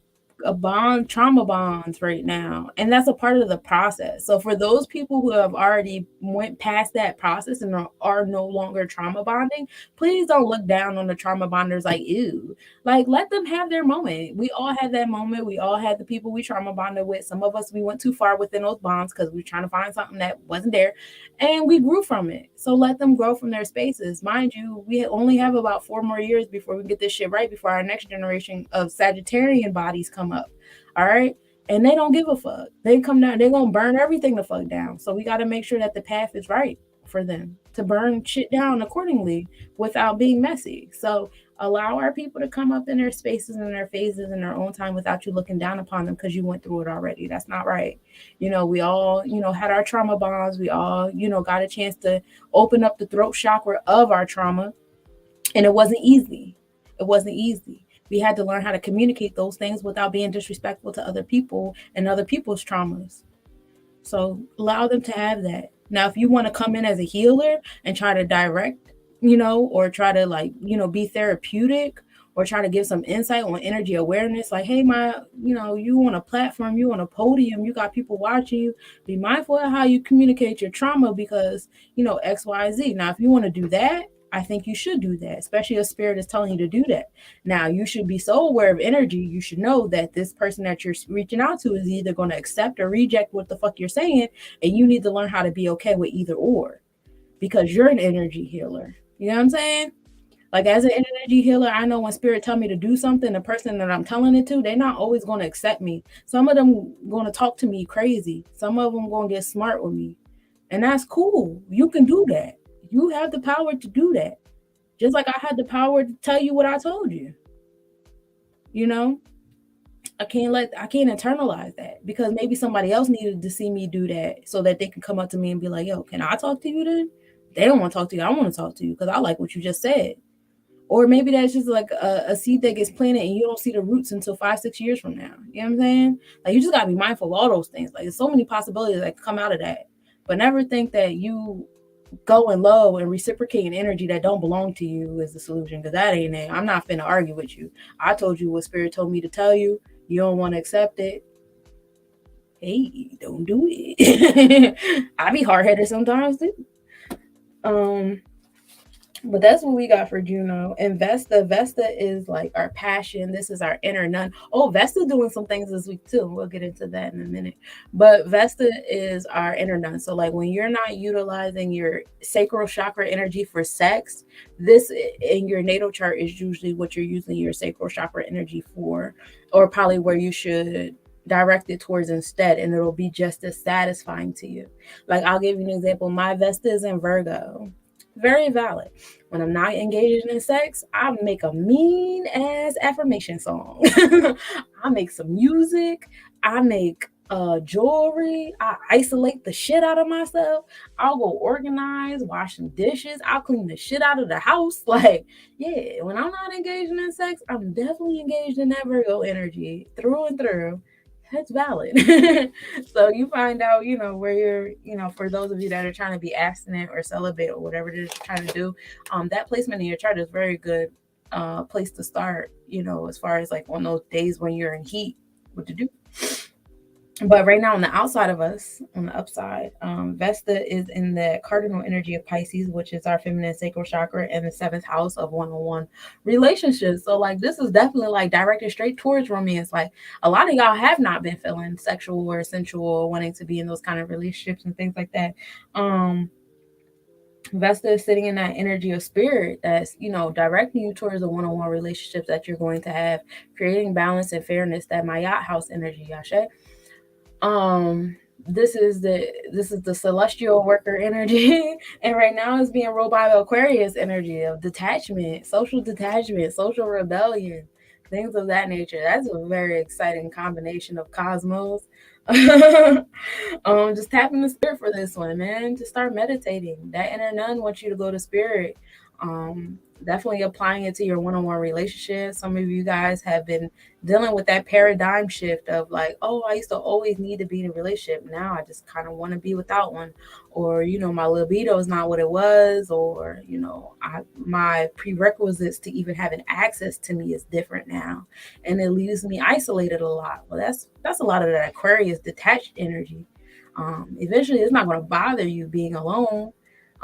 trauma bonds right now, and that's a part of the process. So for those people who have already went past that process and are no longer trauma bonding, please don't look down on the trauma bonders like, ew. Like, let them have their moment. We all had that moment. We all had the people we trauma bonded with. Some of us, we went too far within those bonds because we were trying to find something that wasn't there, and we grew from it. So let them grow from their spaces. Mind you, we only have about 4 more years before we get this shit right, before our next generation of Sagittarian bodies come up. All right. And they don't give a fuck. They come down, they're going to burn everything the fuck down. So we got to make sure that the path is right for them to burn shit down accordingly without being messy. So allow our people to come up in their spaces and their phases in their own time without you looking down upon them because you went through it already. That's not right. We all, had our trauma bonds. We all, got a chance to open up the throat chakra of our trauma. And it wasn't easy. It wasn't easy. We had to learn how to communicate those things without being disrespectful to other people and other people's traumas. So allow them to have that. Now, if you want to come in as a healer and try to direct, or try to be therapeutic or try to give some insight on energy awareness, like, hey, you on a platform, you on a podium, you got people watching you, be mindful of how you communicate your trauma because, X, Y, Z. Now, if you want to do that, I think you should do that, especially if spirit is telling you to do that. Now, you should be so aware of energy. You should know that this person that you're reaching out to is either going to accept or reject what the fuck you're saying. And you need to learn how to be okay with either or because you're an energy healer. You know what I'm saying? Like, as an energy healer, I know when spirit tell me to do something, the person that I'm telling it to, they're not always going to accept me. Some of them going to talk to me crazy. Some of them going to get smart with me. And that's cool. You can do that. You have the power to do that. Just like I had the power to tell you what I told you. I can't internalize that because maybe somebody else needed to see me do that so that they can come up to me and be like, yo, can I talk to you then? They don't want to talk to you. I want to talk to you because I like what you just said. Or maybe that's just like a seed that gets planted and you don't see the roots until 5-6 years from now. You know what I'm saying? Like, you just got to be mindful of all those things. Like, there's so many possibilities that come out of that. But never think that you going low and reciprocating energy that don't belong to you is the solution, because that ain't it. I'm not finna argue with you. I told you what spirit told me to tell you. You don't want to accept it. Hey, don't do it. I be hard headed sometimes too. But that's what we got for Juno. And Vesta is like our passion. This is our inner nun. Oh, Vesta doing some things this week too. We'll get into that in a minute. But Vesta is our inner nun. So like when you're not utilizing your sacral chakra energy for sex, this in your natal chart is usually what you're using your sacral chakra energy for, or probably where you should direct it towards instead, and it'll be just as satisfying to you. Like I'll give you an example. My Vesta is in Virgo. Very valid. When I'm not engaged in sex, I make a mean ass affirmation song. I make some music. I make jewelry. I isolate the shit out of myself. I'll go organize, wash some dishes. I'll clean the shit out of the house. Like, yeah, when I'm not engaged in sex, I'm definitely engaged in that Virgo energy through and through. That's valid. So you find out, where you're, for those of you that are trying to be abstinent or celibate or whatever it is you're trying to do, that placement in your chart is very good place to start, as far as like on those days when you're in heat, what to do. But right now on the outside of us, on the upside, Vesta is in the cardinal energy of Pisces, which is our feminine sacral chakra, and the 7th house of one-on-one relationships. So like this is definitely like directed straight towards romance. Like a lot of y'all have not been feeling sexual or sensual or wanting to be in those kind of relationships and things like that. Vesta is sitting in that energy of spirit that's, directing you towards the one-on-one relationships that you're going to have, creating balance and fairness, that Mayat house energy, Yashe. This is the celestial worker energy, and right now it's being ruled by the Aquarius energy of detachment, social rebellion, things of that nature. That's a very exciting combination of cosmos. Just tapping the spirit for this one, man. To start meditating. That inner nun wants you to go to spirit. Definitely applying it to your one-on-one relationship. Some of you guys have been dealing with that paradigm shift of like, oh, I used to always need to be in a relationship. Now I just kind of want to be without one. Or, my libido is not what it was. Or, my prerequisites to even having access to me is different now. And it leaves me isolated a lot. Well, that's a lot of that Aquarius detached energy. Eventually it's not going to bother you being alone.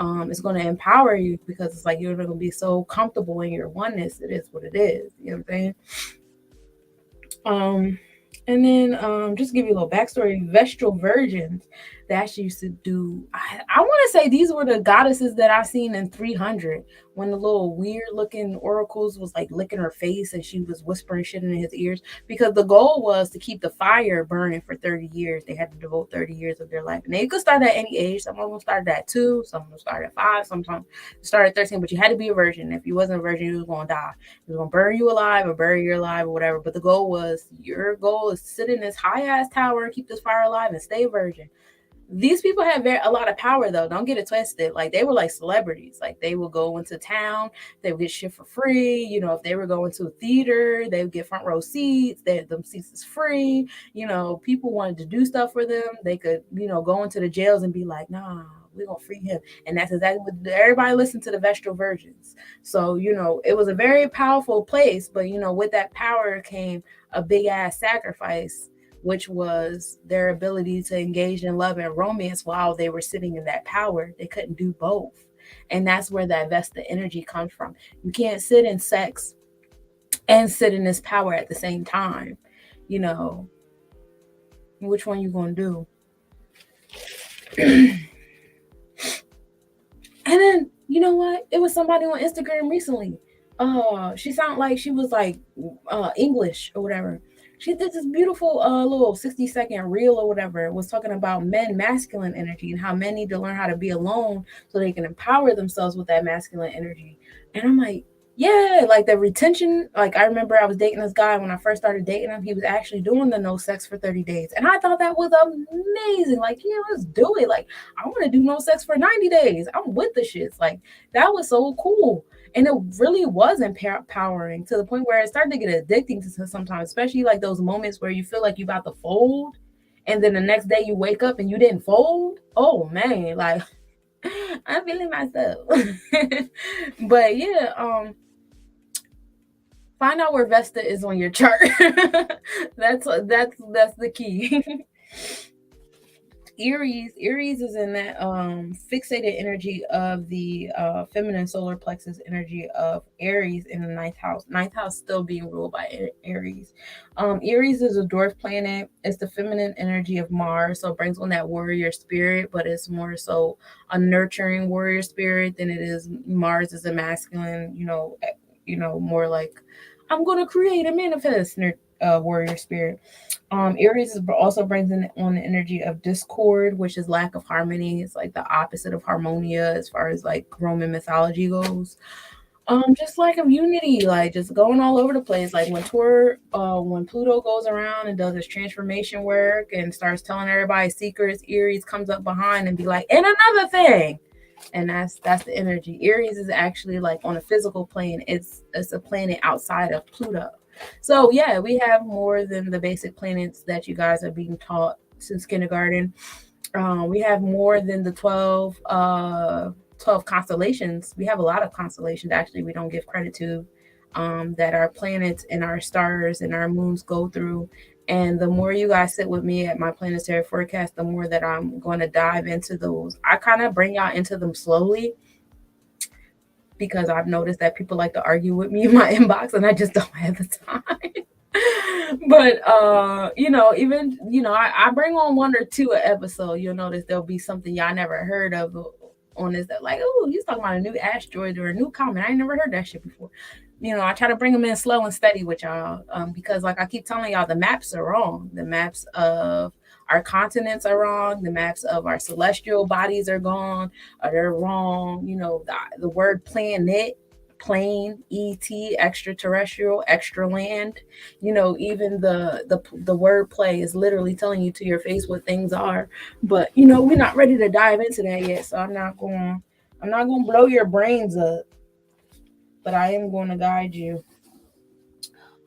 It's going to empower you, because it's like you're not going to be so comfortable in your oneness. It is what it is. You know what I'm saying? And then just give you a little backstory. Vestal virgins, they actually used to do, I want to say these were the goddesses that I seen in 300, when the little weird looking oracles was like licking her face and she was whispering shit in his ears, because the goal was to keep the fire burning for 30 years. They had to devote 30 years of their life. And they could start at any age. Some of them started at 2, some of them started at 5, sometimes started at 13, but you had to be a virgin. If you wasn't a virgin, you was going to die. It was going to burn you alive or bury you alive or whatever. But the goal was, your goal is to sit in this high ass tower and keep this fire alive and stay a virgin. These people had a lot of power, though. Don't get it twisted. Like, they were like celebrities. Like, they would go into town, they would get shit for free. If they were going to a theater, they would get front row seats. Them seats is free. People wanted to do stuff for them. They could, go into the jails and be like, nah, we're gonna free him. And that's exactly what everybody listened to, the Vestal virgins. So, it was a very powerful place, but with that power came a big ass sacrifice, which was their ability to engage in love and romance while they were sitting in that power. They couldn't do both. And that's where that Vesta energy comes from. You can't sit in sex and sit in this power at the same time. Which one you gonna do? And then, you know what? It was somebody on Instagram recently. She sounded like she was like English or whatever. She did this beautiful little 60-second reel or whatever. It was talking about men, masculine energy, and how men need to learn how to be alone so they can empower themselves with that masculine energy. And I'm like, yeah, like the retention. Like, I remember I was dating this guy when I first started dating him. He was actually doing the no sex for 30 days. And I thought that was amazing. Like, yeah, let's do it. Like, I want to do no sex for 90 days. I'm with the shits. Like, that was so cool. And it really was empowering, to the point where it started to get addicting to sometimes, especially like those moments where you feel like you're about to fold, and then the next day you wake up and you didn't fold. Oh man, like I'm feeling myself. But yeah, find out where Vesta is on your chart. That's the key. Aries is in that fixated energy of the feminine solar plexus energy of Aries in the ninth house. Ninth house still being ruled by Aries. Aries is a dwarf planet. It's the feminine energy of Mars, so it brings on that warrior spirit, but it's more so a nurturing warrior spirit than it is Mars is a masculine, more like I'm gonna create and manifest warrior spirit. Aries also brings in on the energy of discord, which is lack of harmony. It's like the opposite of harmonia as far as like Roman mythology goes. Just like of unity, like just going all over the place. Like when Pluto goes around and does its transformation work and starts telling everybody secrets, Aries comes up behind and be like, and another thing. And that's the energy. Aries is actually like on a physical plane. It's a planet outside of Pluto. So yeah, we have more than the basic planets that you guys are being taught since kindergarten. We have more than the 12 constellations. We have a lot of constellations actually we don't give credit to, that our planets and our stars and our moons go through. And the more you guys sit with me at my planetary forecast, the more that I'm going to dive into those. I kind of bring y'all into them slowly because I've noticed that people like to argue with me in my inbox and I just don't have the time. But even I bring on one or two an episode. You'll notice there'll be something y'all never heard of on this, that like, oh, he's talking about a new asteroid or a new comet. I ain't never heard that shit before. I try to bring them in slow and steady with y'all, because like I keep telling y'all, the maps are wrong. The maps of our continents are wrong. The maps of our celestial bodies are gone. They're wrong. The word planet, plane, ET, extraterrestrial, extra land. Even the word play is literally telling you to your face what things are. But we're not ready to dive into that yet, so I'm not going to blow your brains up, but I am going to guide you.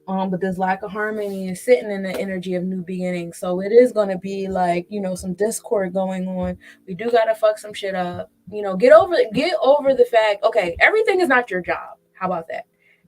But this lack of harmony is sitting in the energy of new beginnings. So it is going to be like, some discord going on. We do got to fuck some shit up. Get over the fact, okay, everything is not your job. How about that?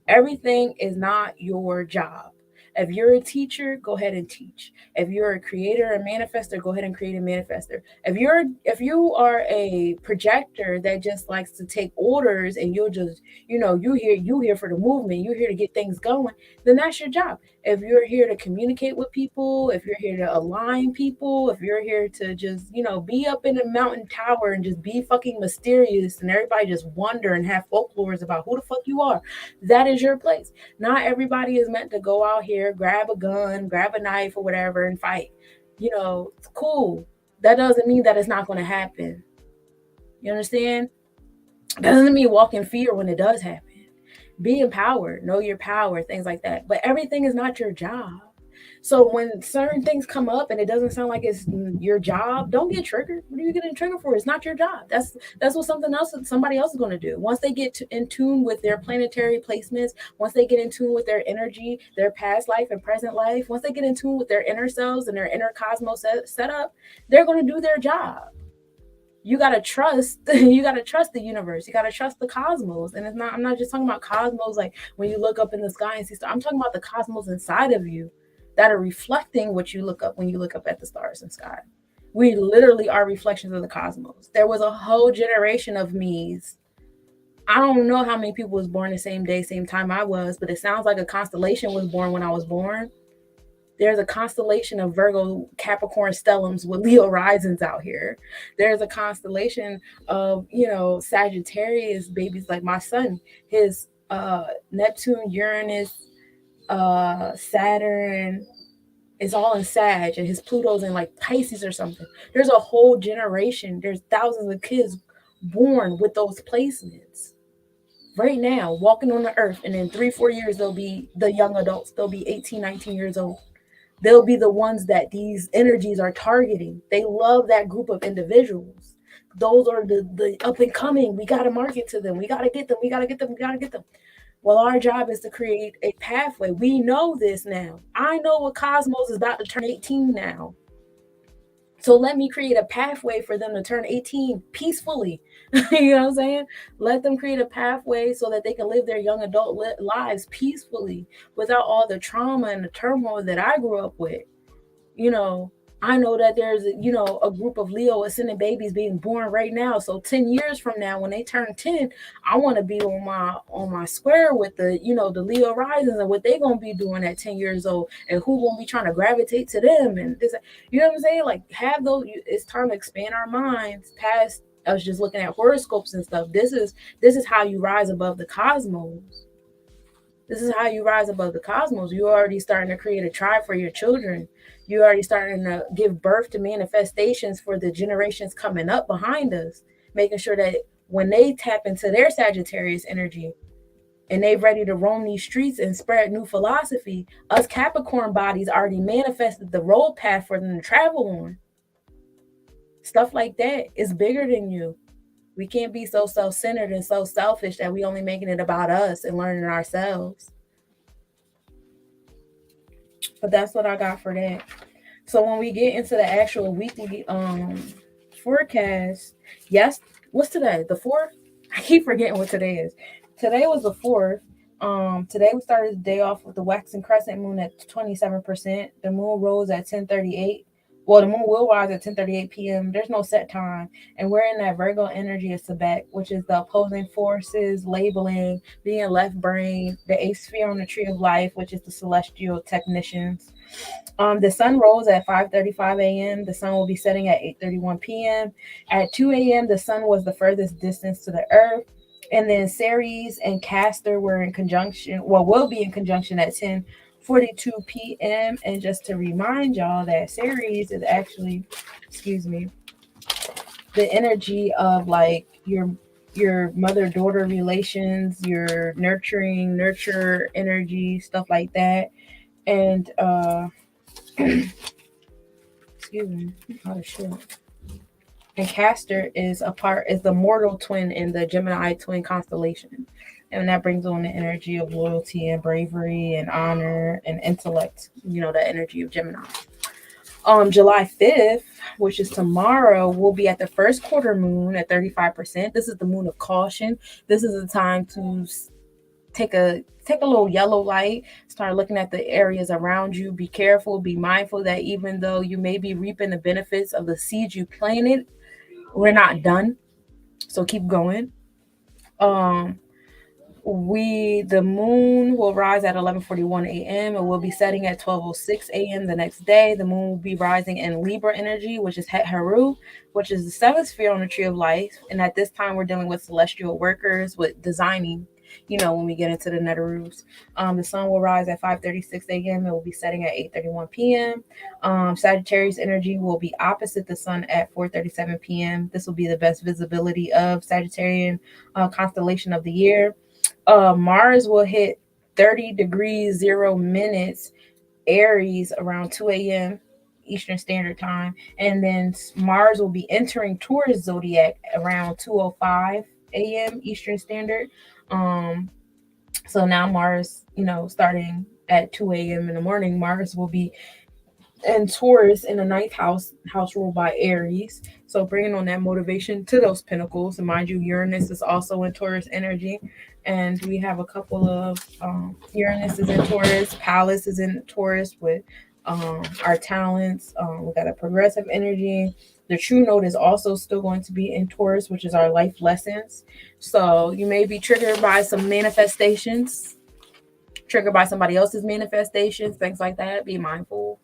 Everything is not your job. If you're a teacher, go ahead and teach. If you're a creator, a manifester, go ahead and create a manifester. If you are a projector that just likes to take orders and you'll just, you here for the movement, you're here to get things going, then that's your job. If you're here to communicate with people, if you're here to align people, if you're here to just, be up in a mountain tower and just be fucking mysterious and everybody just wonder and have folklores about who the fuck you are, that is your place. Not everybody is meant to go out here, grab a gun, grab a knife or whatever and fight. It's cool. That doesn't mean that it's not going to happen. You understand? That doesn't mean walk in fear when it does happen. Be empowered, know your power, things like that. But everything is not your job. So when certain things come up and it doesn't sound like it's your job, don't get triggered. What are you getting triggered for? It's not your job. That's what somebody else is going to do. Once they get in tune with their planetary placements, once they get in tune with their energy, their past life and present life, once they get in tune with their inner selves and their inner cosmos setup, they're going to do their job. You gotta trust. You gotta trust the universe. You gotta trust the cosmos. And I'm not just talking about cosmos like when you look up in the sky and see stars. I'm talking about the cosmos inside of you that are reflecting what you look up when you look up at the stars and sky. We literally are reflections of the cosmos. There was a whole generation of me's. I don't know how many people was born the same day, same time I was, but it sounds like a constellation was born when I was born. There's a constellation of Virgo, Capricorn stellums with Leo risings out here. There's a constellation of, Sagittarius babies like my son. His Neptune, Uranus, Saturn is all in Sag, and his Pluto's in like Pisces or something. There's a whole generation. There's thousands of kids born with those placements right now, walking on the earth. And in 3-4 years, they'll be the young adults. They'll be 18, 19 years old. They'll be the ones that these energies are targeting. They love that group of individuals. Those are the up and coming. We got to market to them. We got to get them. We got to get them. We got to get them. Well, our job is to create a pathway. We know this now. I know what Cosmos is about to turn 18 now. So let me create a pathway for them to turn 18 peacefully. You know what I'm saying? Let them create a pathway so that they can live their young adult lives peacefully without all the trauma and the turmoil that I grew up with. You know, I know that there's, a group of Leo ascendant babies being born right now. So 10 years from now, when they turn 10, I want to be on my square with the Leo risings and what they gonna be doing at 10 years old, and who gonna be trying to gravitate to them, and this, you know what I'm saying? Like, have those. It's time to expand our minds past us just looking at horoscopes and stuff. This is how you rise above the cosmos. This is how you rise above the cosmos. You're already starting to create a tribe for your children. You're already starting to give birth to manifestations for the generations coming up behind us, making sure that when they tap into their Sagittarius energy and they're ready to roam these streets and spread new philosophy, us Capricorn bodies already manifested the road path for them to travel on. Stuff like that is bigger than you. We can't be so self-centered and so selfish that we only making it about us and learning ourselves. But that's what I got for that. So when we get into the actual weekly forecast, yes, what's today? The 4th? I keep forgetting what today is. Today was the 4th. Today we started the day off with the waxing crescent moon at 27%. The moon rose at 10:38. Well, the moon will rise at 10:38 p.m. There's no set time, and we're in that Virgo energy of Sabbath, which is the opposing forces, labeling, being left brain, the eighth sphere on the tree of life, which is the celestial technicians. The sun rose at 5:35 a.m. The sun will be setting at 8:31 p.m. At 2 a.m., the sun was the furthest distance to the earth. And then Ceres and Castor were in conjunction, will be in conjunction at 10:42 p.m. And just to remind y'all that Ceres is actually, excuse me, the energy of like your mother-daughter relations, your nurture energy, stuff like that. And excuse me, oh shit. And Castor is the mortal twin in the Gemini twin constellation. And that brings on the energy of loyalty and bravery and honor and intellect, the energy of Gemini. July 5th, which is tomorrow, we'll be at the first quarter moon at 35%. This is the moon of caution. This is the time to take a little yellow light, start looking at the areas around you. Be careful, be mindful that even though you may be reaping the benefits of the seeds you planted, we're not done. So keep going. The moon will rise at 11:41 a.m. It will be setting at 12:06 a.m. the next day. The moon will be rising in Libra energy, which is Het Heru, which is the seventh sphere on the tree of life. And at this time, we're dealing with celestial workers, with designing, when we get into the Netherus. The sun will rise at 5:36 a.m. It will be setting at 8:31 p.m. Sagittarius energy will be opposite the sun at 4:37 p.m. This will be the best visibility of Sagittarian constellation of the year. Mars will hit 30 degrees 0 minutes Aries around 2 a.m. Eastern Standard Time. And then Mars will be entering Taurus Zodiac around 2:05 a.m. Eastern Standard. So now Mars, starting at 2 a.m. in the morning, Mars will be in Taurus in the ninth house ruled by Aries. So bringing on that motivation to those pinnacles. And mind you, Uranus is also in Taurus energy. And we have a couple of Uranus is in Taurus, Pallas is in Taurus with our talents. We got a progressive energy. The true note is also still going to be in Taurus, which is our life lessons. So you may be triggered by some manifestations, triggered by somebody else's manifestations, things like that. Be mindful.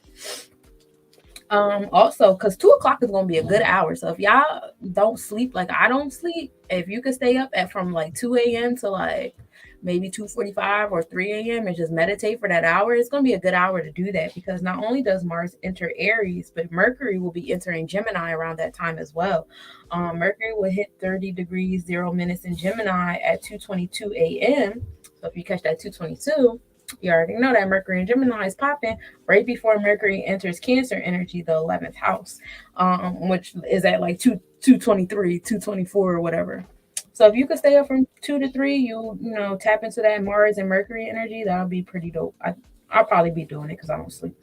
Also, because 2:00 is gonna be a good hour. So if y'all don't sleep like I don't sleep, if you could stay up from like 2 a.m. to like maybe 2:45 or 3 a.m. and just meditate for that hour, it's gonna be a good hour to do that, because not only does Mars enter Aries, but Mercury will be entering Gemini around that time as well. Mercury will hit 30 degrees 0 minutes in Gemini at 2:22 a.m. So if you catch that 2:22, you already know that Mercury and Gemini is popping right before Mercury enters Cancer energy, the 11th house, which is at like 223, 224 or whatever. So if you could stay up from 2 to 3, you tap into that Mars and Mercury energy, that'll be pretty dope. I'll probably be doing it because I don't sleep.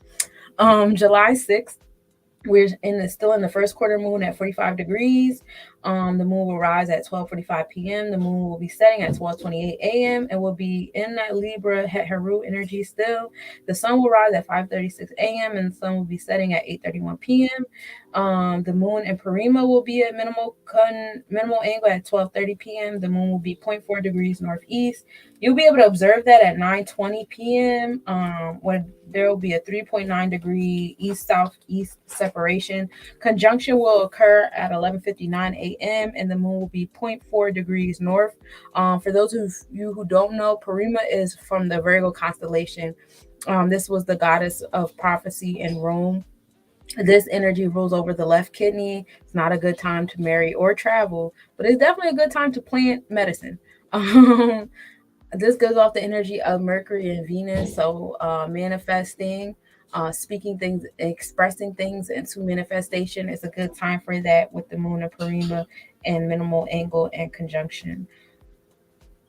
July 6th, Still in the first quarter moon at 45 degrees. The moon will rise at 12:45 p.m. The moon will be setting at 12:28 a.m. and will be in that Libra Het Heru energy still. The sun will rise at 5:36 a.m. and the sun will be setting at 8:31 p.m. The moon in Parima will be at minimal angle at 12:30 p.m. The moon will be 0.4 degrees northeast. You'll be able to observe that at 9:20 p.m. Where there will be a 3.9 degree east-southeast separation. Conjunction will occur at 11:59 a.m. and the moon will be 0.4 degrees north. For those of you who don't know, Parima is from the Virgo constellation. This was the goddess of prophecy in Rome. This energy rules over the left kidney. It's not a good time to marry or travel, but it's definitely a good time to plant medicine. This gives off the energy of Mercury and Venus. So manifesting, speaking things, expressing things into manifestation is a good time for that with the moon and Parima and minimal angle and conjunction.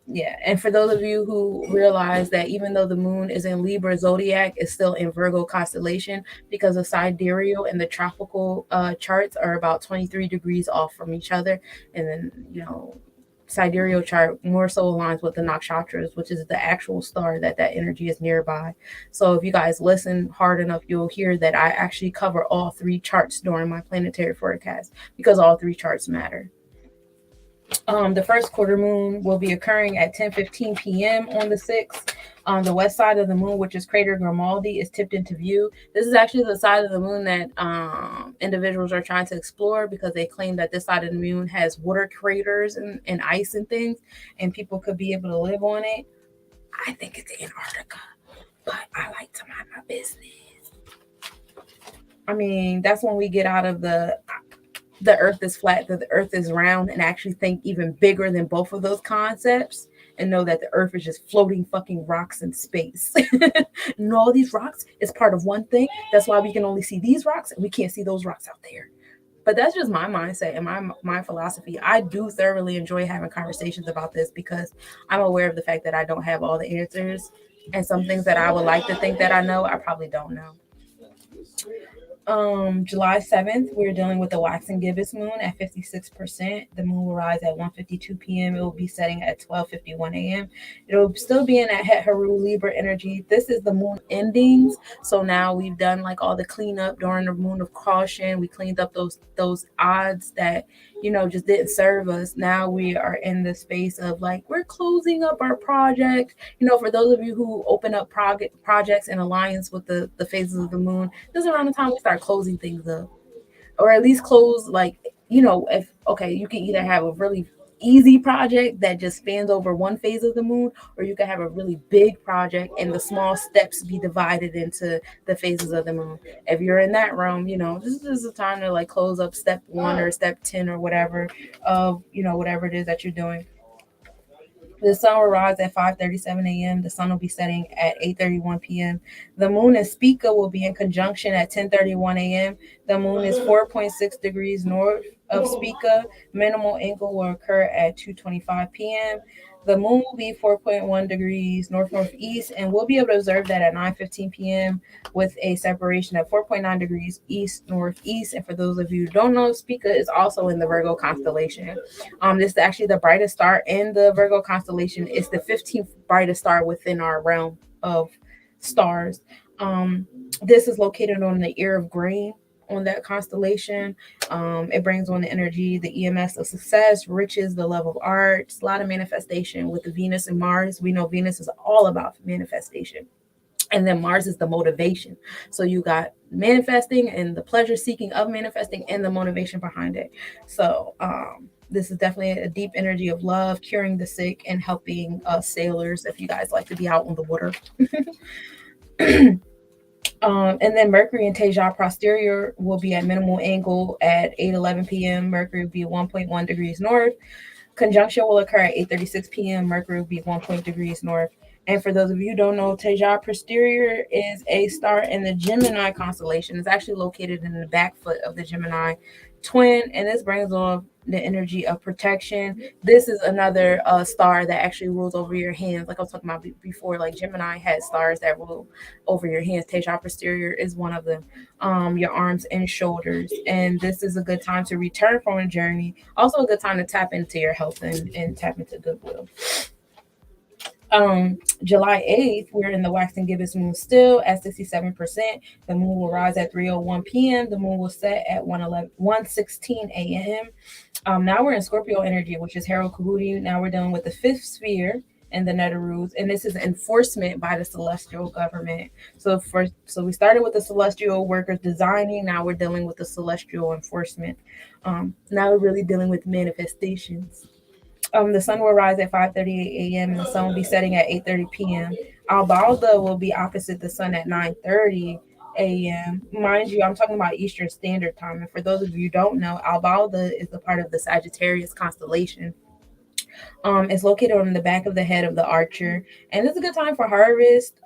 Yeah, and for those of you who realize that even though the moon is in Libra zodiac, it's still in Virgo constellation because the sidereal and the tropical charts are about 23 degrees off from each other. And then, sidereal chart more so aligns with the nakshatras, which is the actual star that energy is nearby. So if you guys listen hard enough, you'll hear that I actually cover all three charts during my planetary forecast because all three charts matter. The first quarter moon will be occurring at 10:15 p.m. on the 6th. The west side of the moon, which is crater Grimaldi, is tipped into view. This is actually the side of the moon that individuals are trying to explore because they claim that this side of the moon has water craters and ice and things, and people could be able to live on it. I think it's Antarctica, but I like to mind my business. I mean, that's when we get out of the earth is flat, that the earth is round, and actually think even bigger than both of those concepts and know that the earth is just floating fucking rocks in space. And all these rocks is part of one thing. That's why we can only see these rocks and we can't see those rocks out there. But that's just my mindset and my philosophy. I do thoroughly enjoy having conversations about this because I'm aware of the fact that I don't have all the answers, and some things that I would like to think that I know, I probably don't know. July 7th, we're dealing with the waxing gibbous moon at 56%. The moon will rise at 1:52 p.m. It will be setting at 12:51 a.m. It will still be in that Het Heru Libra energy. This is the moon endings. So now we've done like all the cleanup during the moon of caution. We cleaned up those odds that just didn't serve us. Now we are in the space of like we're closing up our project. For those of you who open up projects in alliance with the phases of the moon, this is around the time we start closing things up, or at least close like if you can either have a really easy project that just spans over one phase of the moon, or you can have a really big project and the small steps be divided into the phases of the moon. If you're in that realm, this is a time to like close up step 1 or step 10 or whatever of whatever it is that you're doing. The sun will rise at 5:37 a.m. The sun will be setting at 8:31 p.m. The moon and Spica will be in conjunction at 10:31 a.m. The moon is 4.6 degrees north of Spica. Minimal angle will occur at 2:25 p.m. The moon will be 4.1 degrees north-northeast, and we'll be able to observe that at 9:15 p.m. with a separation of 4.9 degrees east-northeast. And for those of you who don't know, Spica is also in the Virgo constellation. This is actually the brightest star in the Virgo constellation. It's the 15th brightest star within our realm of stars. This is located on the ear of grain on that constellation. It brings on the energy, the EMS of success, riches, the love of art, a lot of manifestation with the Venus and Mars. We know Venus is all about manifestation. And then Mars is the motivation. So you got manifesting and the pleasure seeking of manifesting and the motivation behind it. So this is definitely a deep energy of love, curing the sick, and helping sailors if you guys like to be out on the water. And then Mercury and Teja posterior will be at minimal angle at 8:11 p.m. Mercury will be 1.1 degrees north. Conjunction will occur at 8:36 p.m. Mercury will be 1 degrees north. And for those of you who don't know, Teja posterior is a star in the Gemini constellation. It's actually located in the back foot of the Gemini twin, and this brings on the energy of protection. This is another star that actually rules over your hands. Like I was talking about before, like Gemini had stars that rule over your hands. Teja posterior is one of them. Your arms and shoulders. And this is a good time to return from a journey. Also a good time to tap into your health and tap into goodwill. July 8th, we're in the waxing gibbous moon still at 67%. The moon will rise at 3:01 p.m. The moon will set at 1:16 a.m. Now we're in Scorpio energy, which is Harold Kabuti. Now we're dealing with the fifth sphere and the Neterules, and this is enforcement by the celestial government. So we started with the celestial workers designing. Now we're dealing with the celestial enforcement. Now we're really dealing with manifestations. The sun will rise at 5:38 a.m. and the sun will be setting at 8:30 p.m. Albalda will be opposite the sun at 9:30 a.m. Mind you, I'm talking about Eastern Standard Time. And for those of you who don't know, Albalda is a part of the Sagittarius constellation. It's located on the back of the head of the archer, and it's a good time for harvest,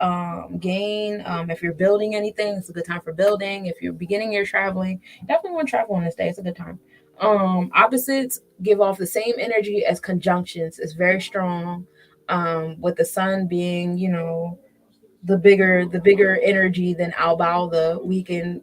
gain. If you're building anything, it's a good time for building. If you're beginning your traveling, definitely want to travel on this day. It's a good time. Opposites give off the same energy as conjunctions. It's very strong. With the sun being, the bigger energy than Albalda, we can,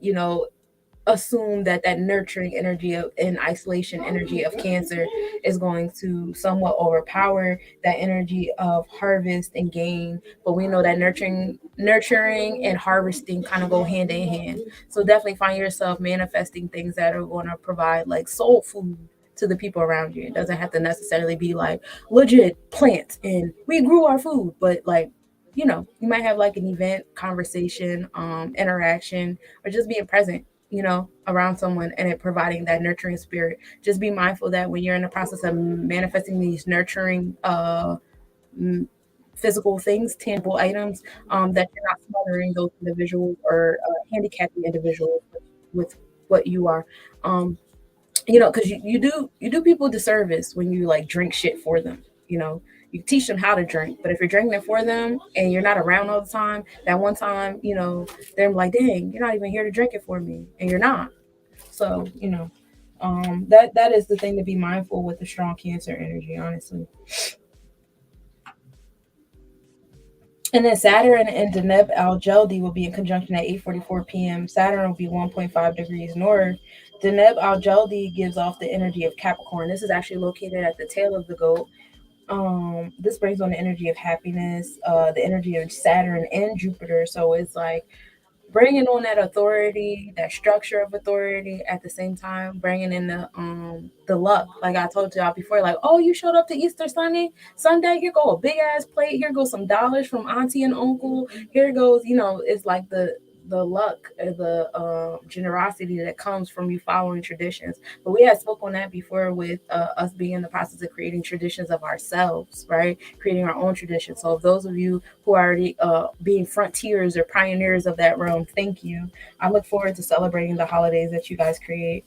assume that that nurturing energy of and isolation energy of Cancer is going to somewhat overpower that energy of harvest and gain. But we know that nurturing and harvesting kind of go hand in hand. So definitely find yourself manifesting things that are going to provide like soul food to the people around you. It doesn't have to necessarily be like legit plants and we grew our food, but like, you might have like an event, conversation, interaction, or just being present, around someone and it providing that nurturing spirit. Just be mindful that when you're in the process of manifesting these nurturing physical things, tangible items, that you're not smothering those individuals or handicapping individuals with what you are. Because you do people disservice when you like drink shit for them. You teach them how to drink, but if you're drinking it for them and you're not around all the time, that one time, they're like, dang, you're not even here to drink it for me, and you're not. So that is the thing to be mindful with the strong Cancer energy, honestly. And then Saturn and Deneb Al Jodi will be in conjunction at 8:44 p.m. Saturn will be 1.5 degrees north. Deneb Al Jodi gives off the energy of Capricorn. This is actually located at the tail of the goat. This brings on the energy of happiness, the energy of Saturn and Jupiter. So it's like bringing on that authority, that structure of authority, at the same time bringing in the luck. Like I told y'all before, like, oh, you showed up to Easter Sunday, here go a big ass plate, here goes some dollars from auntie and uncle, here goes, it's like the luck, the generosity that comes from you following traditions. But we had spoke on that before with us being in the process of creating traditions of ourselves, right? Creating our own traditions. So if those of you who are already being frontiers or pioneers of that realm, thank you. I look forward to celebrating the holidays that you guys create.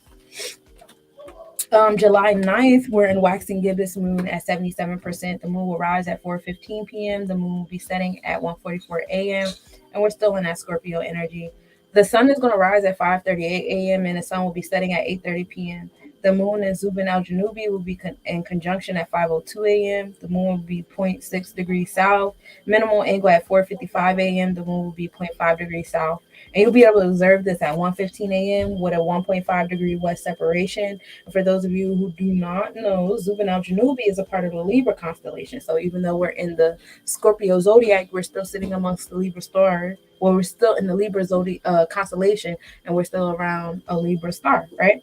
July 9th, we're in waxing gibbous moon at 77%. The moon will rise at 4:15 p.m. The moon will be setting at 1:44 a.m. And we're still in that Scorpio energy. The sun is going to rise at 5:38 a.m. and the sun will be setting at 8:30 p.m. The moon in Zubin al Janubi will be in conjunction at 5:02 a.m. The moon will be 0.6 degrees south. Minimal angle at 4:55 a.m. The moon will be 0.5 degrees south. And you'll be able to observe this at 1:15 a.m. with a 1.5 degree west separation. And for those of you who do not know, Zubin al Janubi is a part of the Libra constellation. So even though we're in the Scorpio zodiac, we're still sitting amongst the Libra star. Well, we're still in the Libra zodiac constellation, and we're still around a Libra star, right?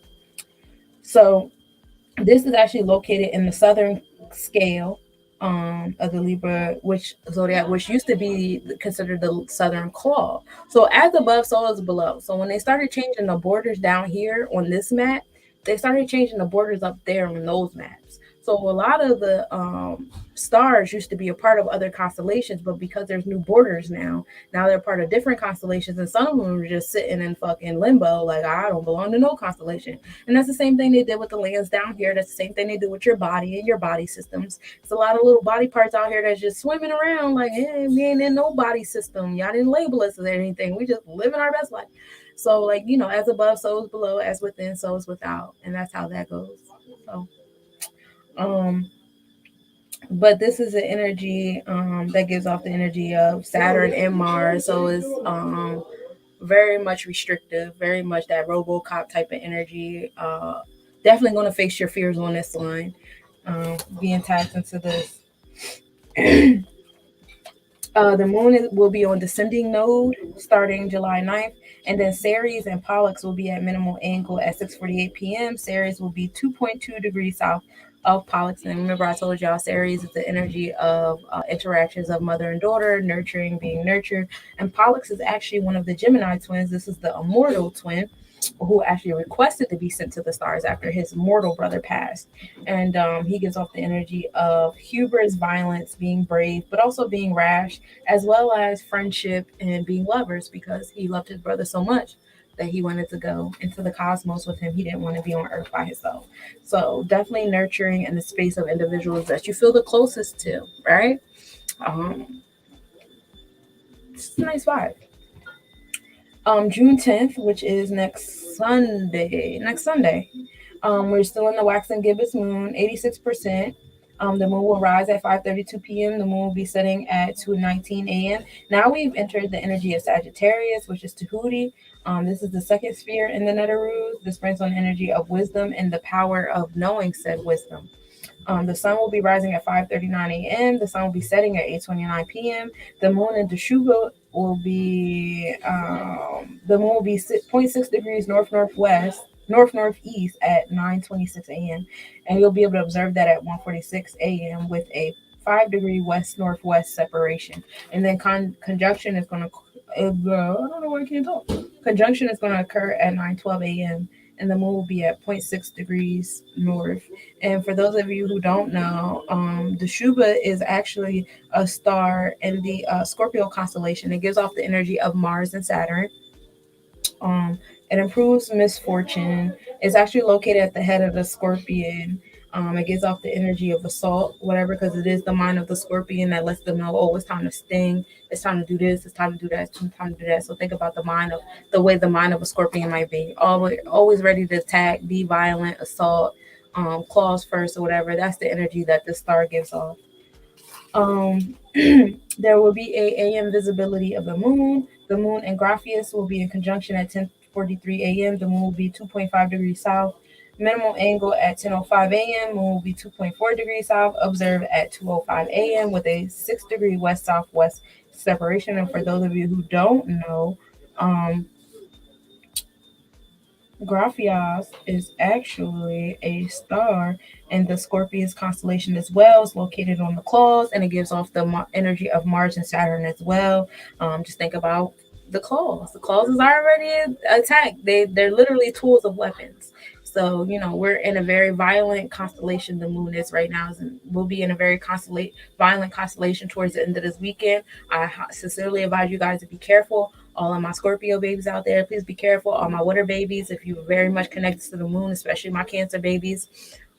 So this is actually located in the southern scale of the Libra, which zodiac, which used to be considered the southern claw. So as above, so is below. So when they started changing the borders down here on this map, they started changing the borders up there on those maps. So a lot of the stars used to be a part of other constellations, but because there's new borders now they're part of different constellations, and some of them are just sitting in fucking limbo, like I don't belong to no constellation. And that's the same thing they did with the lands down here. That's the same thing they do with your body and your body systems. It's a lot of little body parts out here that's just swimming around like, hey, we ain't in no body system. Y'all didn't label us as anything. We just living our best life. So like, as above, so is below, as within, so is without. And that's how that goes. So, um, but this is an energy that gives off the energy of Saturn and Mars. So it's very much restrictive, very much that RoboCop type of energy. Definitely going to face your fears on this line. Being tapped into this. The moon will be on descending node starting July 9th, and then Ceres and Pollux will be at minimal angle at 6:48 p.m. Ceres will be 2.2 degrees south of Pollux. And remember, I told y'all Ceres is the energy of interactions of mother and daughter, nurturing, being nurtured. And Pollux is actually one of the Gemini twins. This is the immortal twin who actually requested to be sent to the stars after his mortal brother passed. And he gives off the energy of hubris, violence, being brave, but also being rash, as well as friendship and being lovers because he loved his brother so much that he wanted to go into the cosmos with him. He didn't want to be on Earth by himself. So definitely nurturing in the space of individuals that you feel the closest to, right? Um, it's a nice vibe. June 10th, which is next Sunday. Next Sunday. We're still in the waxing gibbous moon, 86%. The moon will rise at 5:32 p.m. The moon will be setting at 2:19 a.m. Now we've entered the energy of Sagittarius, which is Tahuti. This is the second sphere in the Netherus. This brings on energy of wisdom and the power of knowing said wisdom. The sun will be rising at 5:39 a.m. The sun will be setting at 8:29 p.m. The moon in Dashuba will be the moon will be 0.6 degrees north northeast at 9:26 a.m. and you'll be able to observe that at 1:46 a.m. with a 5-degree west northwest separation. And then conjunction is going to I don't know why I can't talk. Conjunction is going to occur at 9:12 a.m. and the moon will be at zero point 0.6 degrees north. And for those of you who don't know, the Shuba is actually a star in the Scorpio constellation. It gives off the energy of Mars and Saturn. Um, it improves misfortune. It's actually located at the head of the Scorpion. It gives off the energy of assault, whatever, because it is the mind of the Scorpion that lets them know, oh, it's time to sting, it's time to do this, it's time to do that, it's time to do that. So think about the way the mind of a Scorpion might be, always ready to attack, be violent, assault, claws first or whatever. That's the energy that this star gives off. Um, there will be a AM visibility of the moon. The moon and Graphius will be in conjunction at 10:43 a.m. The moon will be 2.5 degrees south. Minimal angle at 10:05 a.m. Moon will be 2.4 degrees south. Observe at 2:05 a.m. with a 6-degree west southwest separation. And for those of you who don't know, um, Graphias is actually a star in the Scorpius constellation as well. It's located on the claws and it gives off the energy of Mars and Saturn as well. Just think about the claws. The claws is already attacked. They're literally tools of weapons. So we're in a very violent constellation. The moon is right now. We'll be in a very violent constellation towards the end of this weekend. I sincerely advise you guys to be careful. All of my Scorpio babies out there, please be careful. All my water babies, if you're very much connected to the moon, especially my Cancer babies,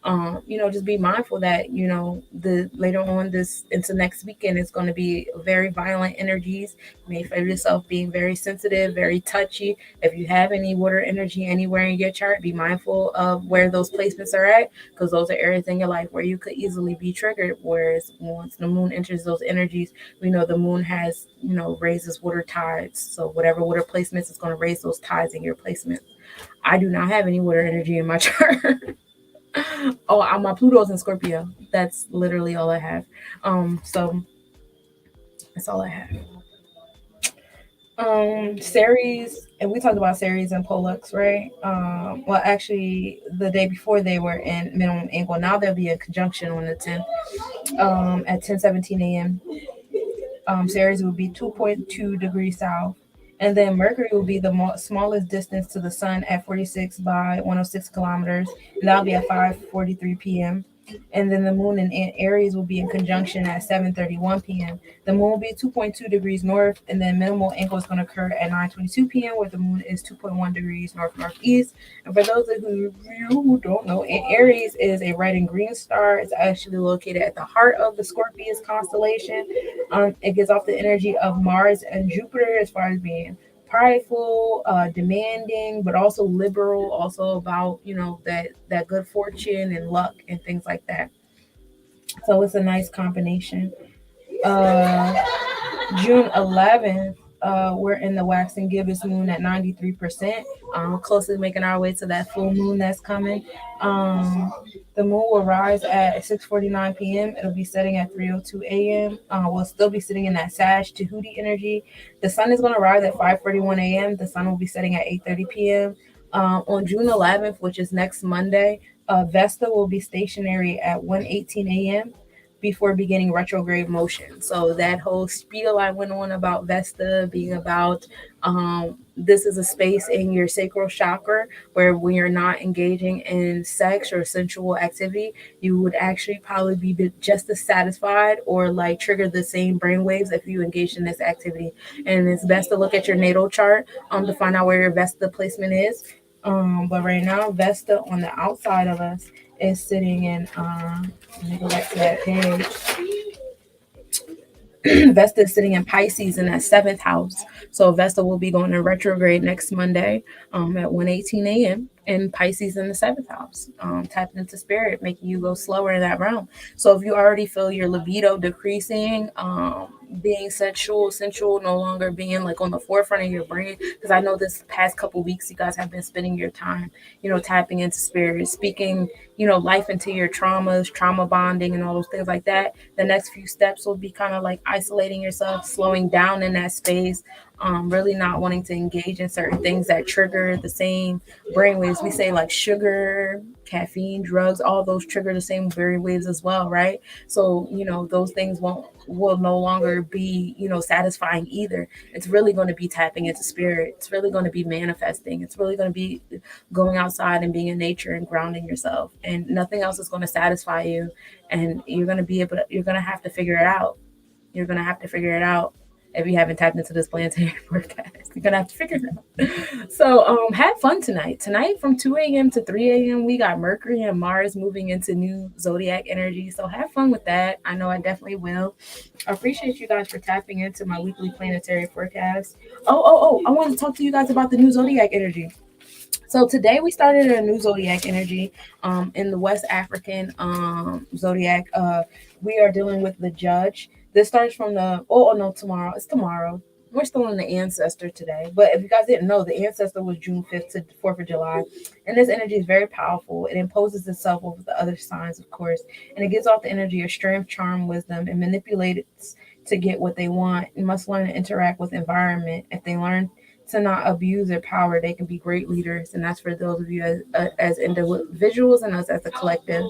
just be mindful that the later on this into next weekend is going to be very violent energies. You may find yourself being very sensitive, very touchy. If you have any water energy anywhere in your chart, be mindful of where those placements are at, because those are areas in your life where you could easily be triggered. Whereas once the moon enters those energies, we know the moon has raises water tides. So whatever water placements is going to raise those tides in your placement. I do not have any water energy in my chart. Oh, my Pluto's in Scorpio. That's literally all I have. So that's all I have. Ceres, and we talked about Ceres and Pollux, right? Well, actually, the day before they were in minimum angle. Now they'll be in conjunction on the 10th, at 10:17 a.m. Ceres will be 2.2 degrees south. And then Mercury will be the smallest distance to the sun at 46 by 106 kilometers. And that'll be at 5:43 p.m. And then the moon in Aries will be in conjunction at 7:31 p.m. The moon will be 2.2 degrees north, and then minimal angle is going to occur at 9:22 p.m., where the moon is 2.1 degrees north northeast. And for those of you who don't know, Aries is a red and green star. It's actually located at the heart of the Scorpius constellation. It gives off the energy of Mars and Jupiter as far as being prideful, demanding, but also liberal, also about, that good fortune and luck and things like that. So it's a nice combination. Uh, June 11th, we're in the waxing gibbous moon at 93%, closely making our way to that full moon that's coming. Um, the moon will rise at 6:49 p.m. It'll be setting at 3:02 a.m. We'll still be sitting in that Sag to Hootie energy. The sun is going to rise at 5:41 a.m. The sun will be setting at 8:30 p.m. On June 11th, which is next Monday, Vesta will be stationary at 1:18 a.m. before beginning retrograde motion. So that whole spiel I went on about Vesta being about, this is a space in your sacral chakra where when you're not engaging in sex or sensual activity, you would actually probably be just as satisfied or like trigger the same brain waves if you engage in this activity. And it's best to look at your natal chart to find out where your Vesta placement is. But right now, Vesta on the outside of us is sitting in, let me go back to that page. Vesta is sitting in Pisces in that seventh house. So Vesta will be going in retrograde next Monday at 1:18 a.m. And Pisces in the seventh house, tapping into spirit, making you go slower in that realm. So if you already feel your libido decreasing, being sensual, no longer being like on the forefront of your brain, because I know this past couple weeks you guys have been spending your time, tapping into spirit, speaking, life into your traumas, trauma bonding, and all those things like that. The next few steps will be kind of like isolating yourself, slowing down in that space, really not wanting to engage in certain things that trigger the same brainwaves. We say like sugar, caffeine, drugs, all those trigger the same brainwaves as well, right? So, those things will no longer be, satisfying either. It's really going to be tapping into spirit. It's really going to be manifesting. It's really going to be going outside and being in nature and grounding yourself. And nothing else is going to satisfy you. And you're going to have to figure it out. You're going to have to figure it out. If you haven't tapped into this planetary forecast, you're gonna have to figure it out. So, have fun tonight. Tonight from 2 a.m. to 3 a.m. we got Mercury and Mars moving into new zodiac energy. So have fun with that. I know I definitely will. I appreciate you guys for tapping into my weekly planetary forecast. Oh! I want to talk to you guys about the new zodiac energy. So today we started a new zodiac energy in the West African zodiac. We are dealing with the Judge. This starts from the no, tomorrow. It's tomorrow. We're still in the ancestor today. But if you guys didn't know, the ancestor was June 5th to 4th of July. And this energy is very powerful. It imposes itself over the other signs, of course. And it gives off the energy of strength, charm, wisdom, and manipulates to get what they want. You must learn to interact with environment. If they learn to not abuse their power, they can be great leaders. And that's for those of you as individuals and us as a collective.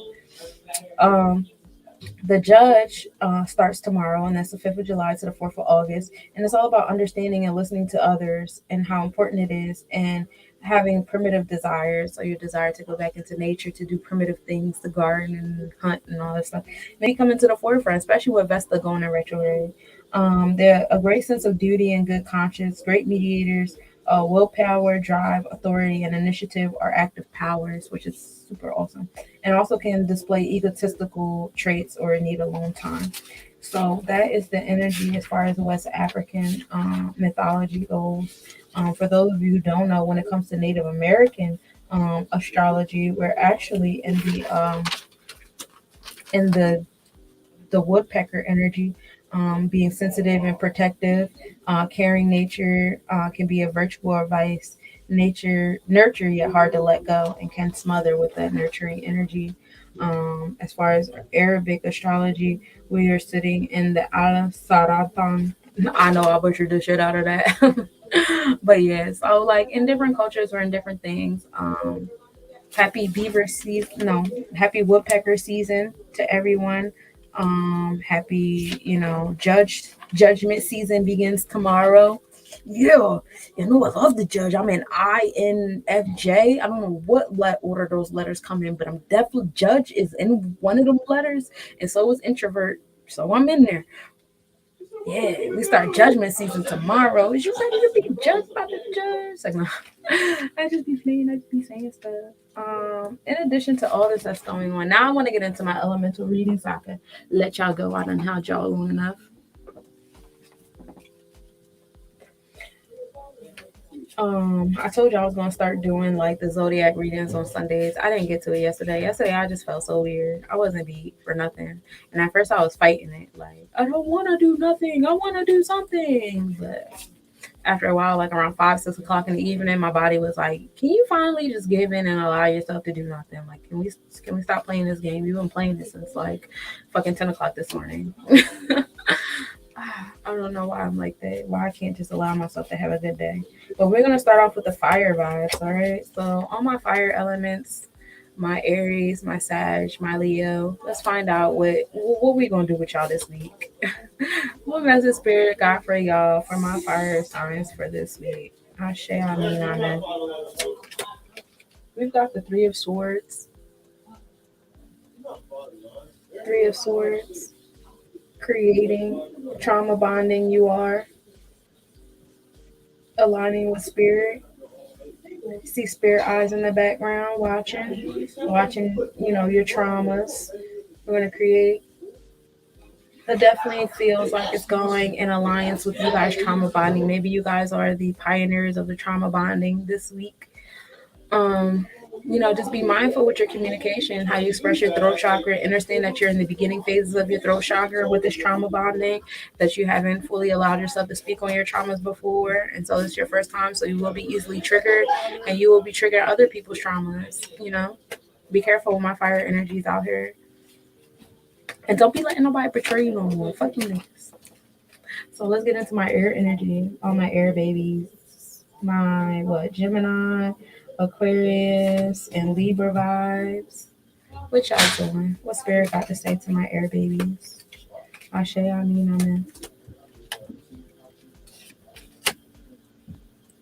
The Judge starts tomorrow, and that's the 5th of July to the 4th of August. And it's all about understanding and listening to others and how important it is, and having primitive desires, or your desire to go back into nature to do primitive things, to garden and hunt and all that stuff, may come into the forefront, especially with Vesta going in retrograde. They're a great sense of duty and good conscience, great mediators. Willpower, drive, authority, and initiative are active powers, which is super awesome, and also can display egotistical traits or need alone time. So that is the energy as far as West African mythology goes. For those of you who don't know, when it comes to Native American astrology, we're actually in the woodpecker energy, being sensitive and protective, caring nature can be a virtue or vice. Nature, nurture yet hard to let go, and can smother with that nurturing energy. As far as Arabic astrology, we are sitting in the Al Saratan. I know I butchered the shit out of that. But yeah, so like in different cultures, we're in different things. Happy beaver season, no, happy woodpecker season to everyone. Happy, judgment season begins tomorrow. Yeah, I love the Judge. I'm in INFJ. I don't know what order those letters come in, but I'm definitely Judge is in one of them letters, and so is introvert. So I'm in there. Yeah, we start judgment season tomorrow. Is you ready to be judged by the judge? Like, no. I just be playing, I just be saying stuff. In addition to all this that's going on, now I want to get into my elemental reading so I can let y'all go. I done had y'all long enough. I told you I was gonna start doing like the Zodiac readings on Sundays. I didn't get to it yesterday. Yesterday I just felt so weird. I wasn't beat for nothing. And at first I was fighting it. Like, I don't wanna do nothing. I wanna do something. But after a while, like around 5, 6 o'clock in the evening, my body was like, can you finally just give in and allow yourself to do nothing? Like, can we stop playing this game? You've been playing this since like fucking 10 o'clock this morning. I don't know why I'm like that. Why I can't just allow myself to have a good day. But we're gonna start off with the fire vibes, all right? So all my fire elements, my Aries, my Sag, my Leo. Let's find out what we gonna do with y'all this week. What message spirit got for y'all for my fire signs for this week? I mean, amen. We've got the Three of Swords. Three of Swords. Creating, trauma bonding, you are aligning with spirit. See spirit eyes in the background, watching, your traumas. We're gonna create. It definitely feels like it's going in alliance with you guys trauma bonding. Maybe you guys are the pioneers of the trauma bonding this week. Um, just be mindful with your communication, how you express your throat chakra. Understand that you're in the beginning phases of your throat chakra with this trauma bonding, that you haven't fully allowed yourself to speak on your traumas before. And so it's your first time, so you will be easily triggered and you will be triggering other people's traumas. Be careful with my fire energies out here. And don't be letting nobody betray you no more. Fuck you niggas. So let's get into my air energy. All my air babies. My Gemini, Aquarius, and Libra vibes. What y'all doing? What spirit got to say to my air babies? Ashe, I mean, amen.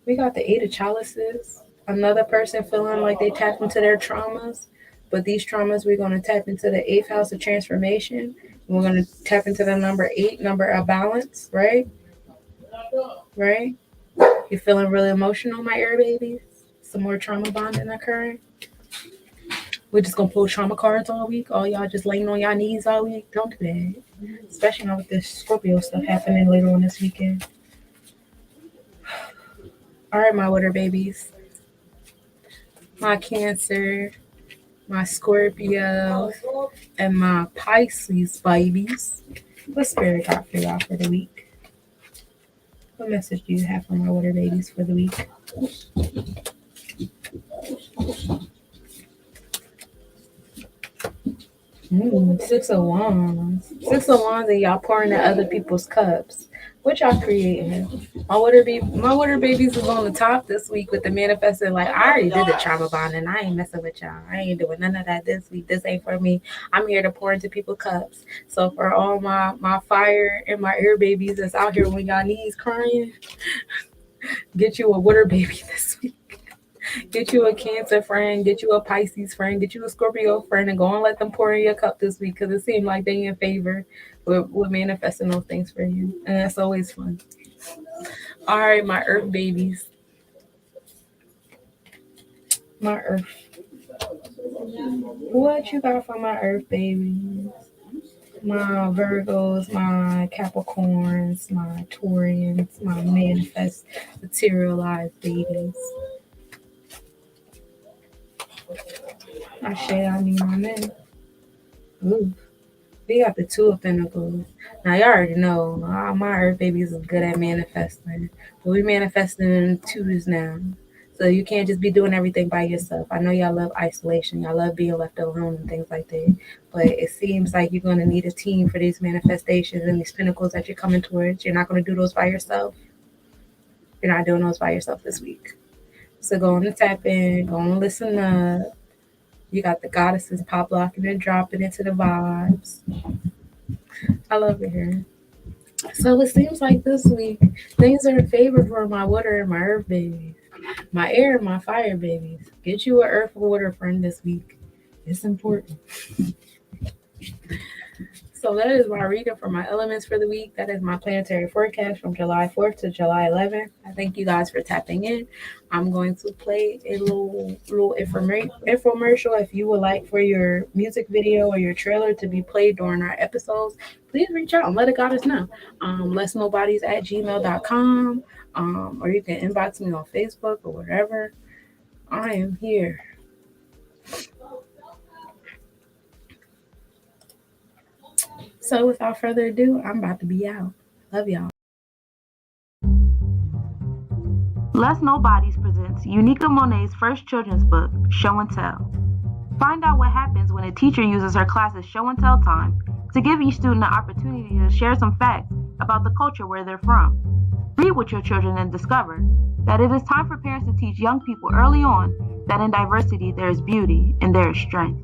We got the Eight of Chalices. Another person feeling like they tapped into their traumas. But these traumas, we're going to tap into the 8th house of transformation. We're going to tap into the number 8, number of balance, right? Right? You're feeling really emotional, my air babies? Some more trauma bonding occurring. We're just gonna pull trauma cards all week. All y'all just laying on y'all knees all week. Don't do that. Especially now with this Scorpio stuff happening later on this weekend. All right, my water babies. My Cancer, my Scorpio, and my Pisces babies. What spirit got for y'all for the week? What message do you have for my water babies for the week? 6 of Wands. 6 of Wands, and y'all pouring at other people's cups. What y'all creating? My water babies is on the top this week with the manifesting. Like, I already did the trauma bonding. I ain't messing with y'all. I ain't doing none of that this week. This ain't for me. I'm here to pour into people's cups. So for all my fire and my air babies that's out here when y'all knees crying, get you a water baby this week. Get you a Cancer friend, get you a Pisces friend, get you a Scorpio friend, and go and let them pour in your cup this week, because it seems like they in favor with manifesting those things for you. And that's always fun. All right, my Earth babies. My Earth. What you got for my Earth babies? My Virgos, my Capricorns, my Taurians, my manifest materialized babies. Ashe, I mean, amen. Ooh, we got the Two of Pentacles. Now, you already know my Earth babies is good at manifesting. But we manifesting in twos now. So you can't just be doing everything by yourself. I know y'all love isolation. Y'all love being left alone and things like that. But it seems like you're going to need a team for these manifestations and these pentacles that you're coming towards. You're not going to do those by yourself. You're not doing those by yourself this week. So go on and tap in. Go on and listen up. You got the goddesses pop locking and dropping into the vibes. I love it here. So it seems like this week things are in favor for my water and my earth babies. My air and my fire babies. Get you an earth and water friend this week. It's important. So that is my reading for my elements for the week. That is my planetary forecast from July 4th to July 11th. I thank you guys for tapping in. I'm going to play a little infomercial. If you would like for your music video or your trailer to be played during our episodes, please reach out and let a goddess know. Lessnobodies@gmail.com, or you can inbox me on Facebook or whatever. I am here. So without further ado, I'm about to be out. Love y'all. Less Nobodies presents Unica Monet's first children's book, Show and Tell. Find out what happens when a teacher uses her class's show and tell time to give each student an opportunity to share some facts about the culture where they're from. Read with your children and discover that it is time for parents to teach young people early on that in diversity there is beauty and there is strength.